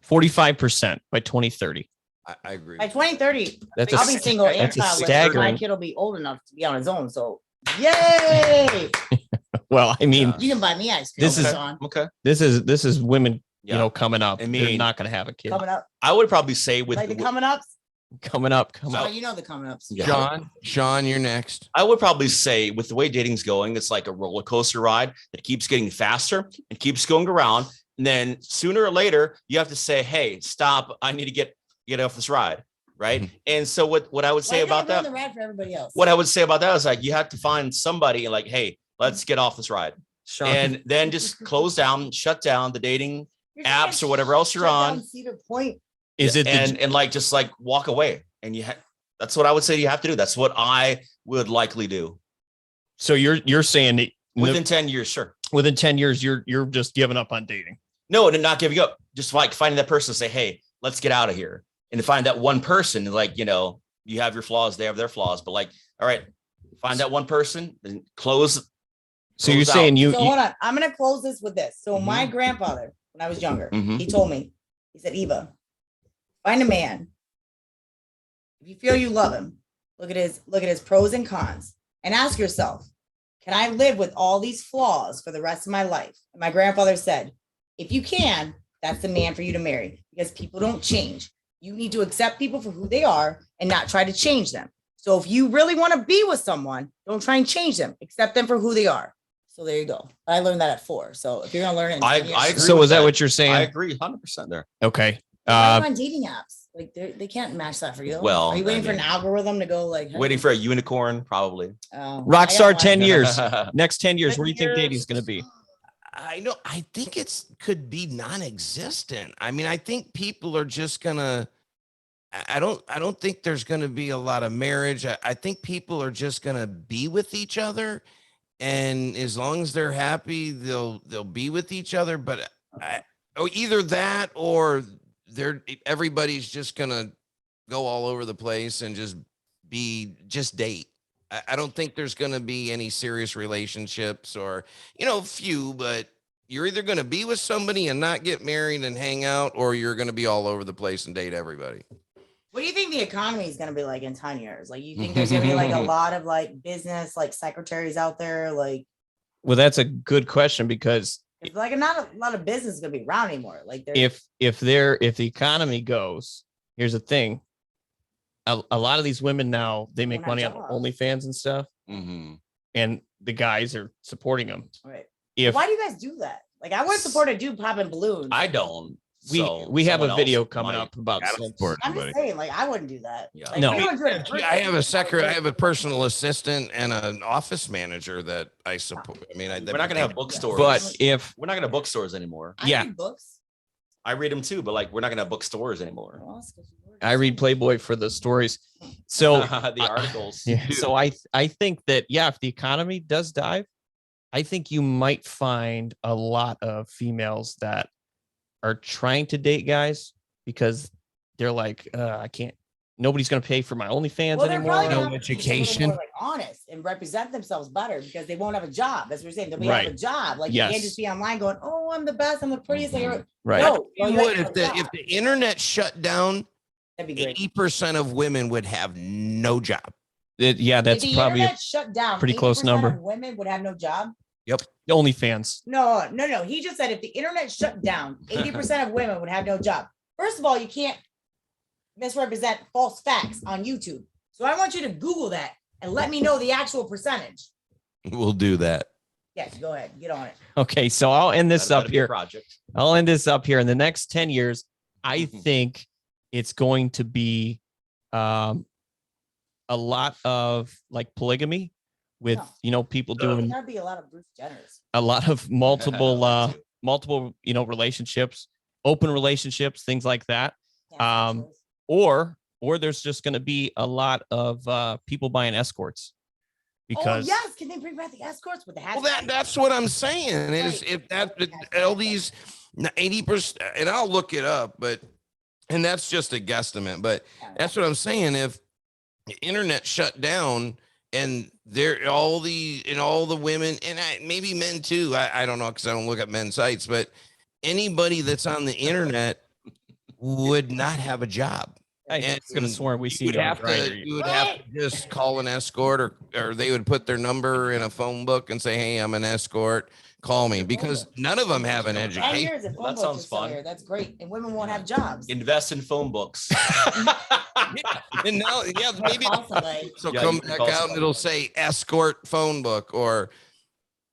S2: 45% by 2030.
S4: I agree.
S1: By 2030,
S2: That's
S1: I'll be single and
S2: that's a
S1: childless. My
S2: staggering.
S1: kid will be old enough to be on his own. So yay!
S2: Well, I mean,
S3: Yeah.
S1: You can buy me ice cream,
S2: This is-
S1: Sean.
S3: Okay.
S2: this is women,
S3: Yeah.
S2: coming up.
S3: I
S2: They're
S3: mean,
S2: not going to have a kid.
S1: Coming up.
S3: I would probably say with
S1: Like the coming ups.
S2: Coming up.
S1: Oh, you know the coming ups.
S3: Yeah.
S4: Sean, you're next.
S3: I would probably say with the way dating's going, it's like a roller coaster ride that keeps getting faster and keeps going around. And then sooner or later, you have to say, hey, stop. I need to get off this ride. Right. And so what I would say about that,
S1: the ride for everybody else.
S3: what I would say about that is like, you have to find somebody and like, hey, let's get off this ride.
S2: Sean,
S3: And then just close down, shut down the dating
S1: You're just
S3: apps
S1: gonna
S3: or whatever else you're
S1: shut
S3: on.
S1: down Cedar Point.
S2: is it
S3: and like just like walk away. And that's what I would say you have to do. That's what I would likely do.
S2: so you're saying that
S3: Within 10 years, sure.
S2: within 10 years, you're just giving up on dating?
S3: No, and not giving up. Just like finding that person and say, hey, let's get out of here. And to find that one person, like, you have your flaws, they have their flaws, but like, all right, find that one person and close.
S2: So you're
S3: Close
S2: saying
S3: out.
S2: you,
S1: So hold on. I'm gonna close this with this. So my
S3: Mhm.
S1: grandfather, when I was younger,
S3: Mhm.
S1: he told me, he said, Eva, find a man. If you feel you love him, look at his pros and cons and ask yourself, can I live with all these flaws for the rest of my life? And my grandfather said, if you can, that's the man for you to marry because people don't change. You need to accept people for who they are and not try to change them. So if you really want to be with someone, don't try and change them. Accept them for who they are. So there you go. I learned that at 4. So if you're gonna learn it, in 10 years,
S3: I agree
S2: so
S3: with
S2: is that
S3: that.
S2: what you're saying?
S3: I agree 100% there.
S2: Okay.
S1: why are you on dating apps? Like they can't match that for you.
S3: Well,
S1: are you waiting
S3: I
S1: for an
S3: mean,
S1: algorithm to go like hey,
S3: Waiting for a unicorn, probably.
S1: oh,
S2: Rockstar
S1: I got
S2: 10
S1: one.
S2: years. Next 10 years,
S1: 10
S2: where do you think
S1: years.
S2: dating's going to be?
S4: I know. I think could be non-existent. I mean, I think people are just gonna. I don't think there's gonna be a lot of marriage. I think people are just gonna be with each other, and as long as they're happy, they'll be with each other. But either that or everybody's just gonna go all over the place and just date. I don't think there's going to be any serious relationships or, few, but you're either going to be with somebody and not get married and hang out, or you're going to be all over the place and date everybody.
S1: What do you think the economy is going to be like in 10 years? Like, you think there's going to be like a lot of like business, like secretaries out there? Like,
S2: Well, that's a good question because
S1: it's like not a lot of business is going to be around anymore. Like, there's
S2: if the economy goes, here's the thing. A lot of these women now, they make
S1: Don't
S2: money
S1: have
S2: on
S1: jobs.
S2: OnlyFans and stuff,
S3: Mm-hmm.
S2: and the guys are supporting them.
S1: right.
S2: If
S1: Why do you guys do that? Like, I would support a dude popping balloons.
S3: I don't.
S2: we have a
S3: someone
S2: video
S3: else
S2: coming
S3: might-
S2: up about
S4: I don't
S2: sex.
S4: support
S1: I'm
S4: anybody.
S1: just saying, like, I wouldn't do that.
S3: Yeah.
S1: Like,
S2: No.
S1: we don't do it in
S4: I have a
S1: person.
S4: I have a personal assistant and an office manager that I support. I mean,
S3: We're not gonna have bookstores.
S2: But if
S3: we're not gonna have bookstores anymore.
S1: I
S2: Yeah.
S1: read books.
S3: I read them too, but like we're not gonna have bookstores anymore.
S1: Well, it's 'cause you work.
S2: I read Playboy for the stories, so
S3: The articles.
S2: yeah, so I think that if the economy does dive, I think you might find a lot of females that are trying to date guys because they're like, I can't. Nobody's going to pay for my OnlyFans
S1: Well, they're
S2: anymore.
S1: probably
S4: No
S1: gonna have to be a little
S4: education.
S1: more, like, honest and represent themselves better because they won't have a job. That's what we're saying. They'll be have a
S2: Right.
S1: job. Like, you
S2: Yes.
S1: can't just be online going, "Oh, I'm the best. I'm the prettiest." Like,
S2: Right.
S1: No,
S4: You would if the internet shut down,
S1: that'd be great.
S4: 80% of women would have no job.
S2: Yeah, that's
S1: if the
S2: probably
S1: internet shut down,
S2: pretty close
S1: 80%
S2: number.
S1: of women would have no job.
S2: OnlyFans.
S1: No. He just said if the internet shut down, 80% of women would have no job. First of all, you can't misrepresent false facts on YouTube. So I want you to Google that and let me know the actual percentage.
S4: We'll do that.
S1: Yes, go ahead. Get on it.
S2: Okay, so I'll end this
S3: That'll
S2: up
S3: be a
S2: here.
S3: project.
S2: I'll end this up here. In the next 10 years, I
S3: Mhm.
S2: think it's going to be a lot of like polygamy with,
S1: No.
S2: people doing
S1: There'd be a lot of Bruce Jenners.
S2: a lot of multiple, relationships, open relationships, things like that. Or there's just going to be a lot of people buying escorts because
S1: yes, can they bring back the escorts with the
S4: Well,
S1: hashtag?
S4: that's what I'm saying is
S1: Right.
S4: if all these 80%, and I'll look it up, and that's just a guesstimate, but that's what I'm saying. If the internet shut down and all the women and maybe men too, I don't know because I don't look at men's sites, but anybody that's on the internet would not have a job.
S2: I could have sworn we
S4: You
S2: see
S4: would
S2: it on
S4: have
S2: Grindr.
S4: to, you would have to just call an escort or they would put their number in a phone book and say, hey, I'm an escort. Call me because none of them have an
S1: 10
S4: education.
S1: years if
S3: Well, that
S1: phone books
S3: sounds
S1: are still
S3: fun.
S1: here, that's great. And women won't have jobs.
S3: Invest in phone books.
S4: And now, maybe
S1: Constantly.
S4: so
S3: Yeah,
S4: come
S3: you can
S4: back
S3: call
S4: out and
S3: somebody.
S4: it'll say escort phone book or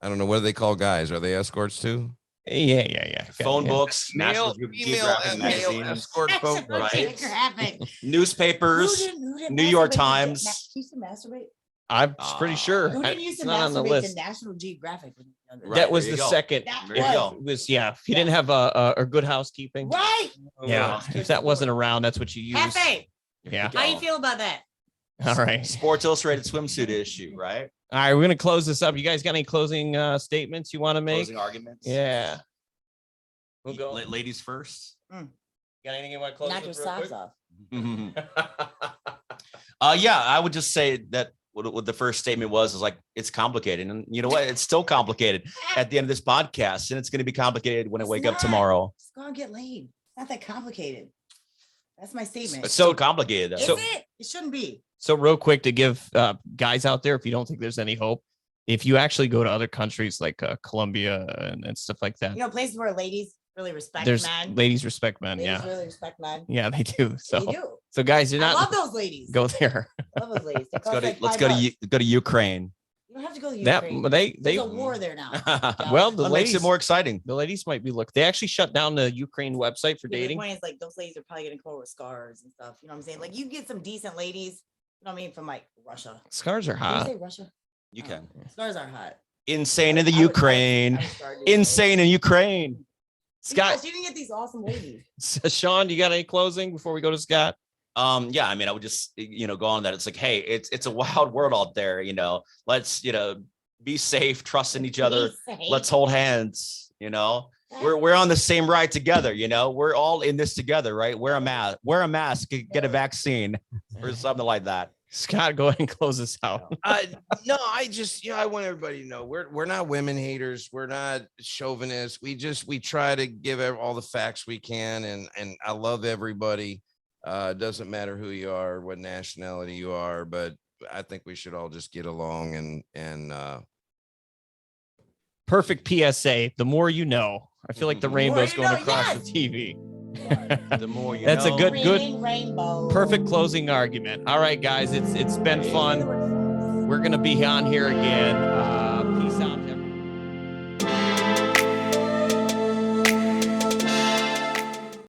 S4: I don't know. What do they call guys? Are they escorts too?
S2: Yeah.
S3: Phone
S2: Yeah.
S3: books, National
S4: Female
S3: Geographic
S4: male
S3: magazines,
S4: escort phone book.
S3: Right.
S1: Geographic.
S3: newspapers.
S1: Who didn't
S3: New York
S1: masturbate to
S3: Times.
S1: Who used to masturbate?
S2: I'm pretty sure
S1: Who didn't use
S2: it's
S1: to
S2: not on the
S1: masturbate
S2: list.
S1: to National Geographic when you were younger?
S3: Right,
S2: That was
S3: there you
S2: the
S3: go.
S2: second.
S1: That
S3: There you
S2: If
S3: go.
S2: it was if you didn't have a good housekeeping.
S1: Right.
S2: Yeah, if that wasn't around, that's what you use.
S1: Cafe.
S2: Yeah.
S1: How you feel about that?
S2: All right.
S3: Sports Illustrated swimsuit issue, right?
S2: All right, we're gonna close this up. You guys got any closing statements you want to make?
S3: Closing arguments.
S2: Yeah. We'll go.
S3: Ladies first.
S2: Got anything you want to close
S1: Knock your
S2: with real
S1: socks
S2: quick?
S1: off.
S3: Yeah, I would just say that what the first statement was is like it's complicated, and you know what? It's still complicated at the end of this podcast, and it's going to be complicated when I
S1: It's
S3: wake up
S1: not.
S3: tomorrow.
S1: Just go and get laid. It's not that complicated. That's my statement.
S3: It's so complicated though.
S1: Is
S2: so-
S1: it? It shouldn't be.
S2: So real quick to give guys out there, if you don't think there's any hope, if you actually go to other countries like Colombia and stuff like that,
S1: You know, places where ladies really respect
S2: there's
S1: men.
S2: ladies respect men.
S1: Ladies
S2: Yeah.
S1: really respect men.
S2: Yeah, they do. So
S1: They do.
S2: so guys, you're
S1: I love
S2: not
S1: those ladies.
S2: go there.
S1: I love those ladies. They
S3: Let's go
S1: cost
S3: to
S1: like
S3: let's
S1: $5
S3: go to
S1: bucks.
S3: go to Ukraine.
S1: You don't have to go to
S2: That
S1: Ukraine.
S2: they
S1: There's a war there now.
S2: well the
S3: That
S2: ladies
S3: makes it more exciting.
S2: the ladies might be they actually shut down the Ukraine website for
S1: Yeah, the
S2: dating.
S1: point is, like, those ladies are probably getting caught with scars and stuff. You know what I'm saying? Like, you get some decent ladies. You know what I mean? From like Russia.
S2: Scars are
S1: Did you
S2: hot.
S1: say Russia?
S3: You
S1: Oh,
S3: can.
S1: Scars are hot.
S3: Insane in the
S1: I would-
S3: Ukraine.
S1: I would start doing
S3: Insane in Ukraine.
S2: Scott,
S1: Yes, you can get these awesome ladies.
S2: Sean, you got any closing before we go to Scott?
S3: Yeah, I mean, I would just go on that. It's like, hey, it's a wild world out there. Let's be safe, trust in each other. Let's hold hands. We're on the same ride together. We're all in this together, right? Wear a mask, get a vaccine, or something like that.
S2: Scott, go ahead and close us out.
S4: No, I want everybody to know we're not women haters. We're not chauvinists. We try to give all the facts we can. And I love everybody. It doesn't matter who you are, what nationality you are, but I think we should all just get along and
S2: Perfect PSA. The more you know. I feel like the
S3: The more
S2: rainbow's
S1: you
S2: going
S1: know,
S2: across
S1: yes.
S2: the TV.
S3: The more you
S2: That's a
S3: know.
S2: good
S1: Green rainbow.
S2: perfect closing argument. All right, guys, it's been fun. We're gonna be on here again.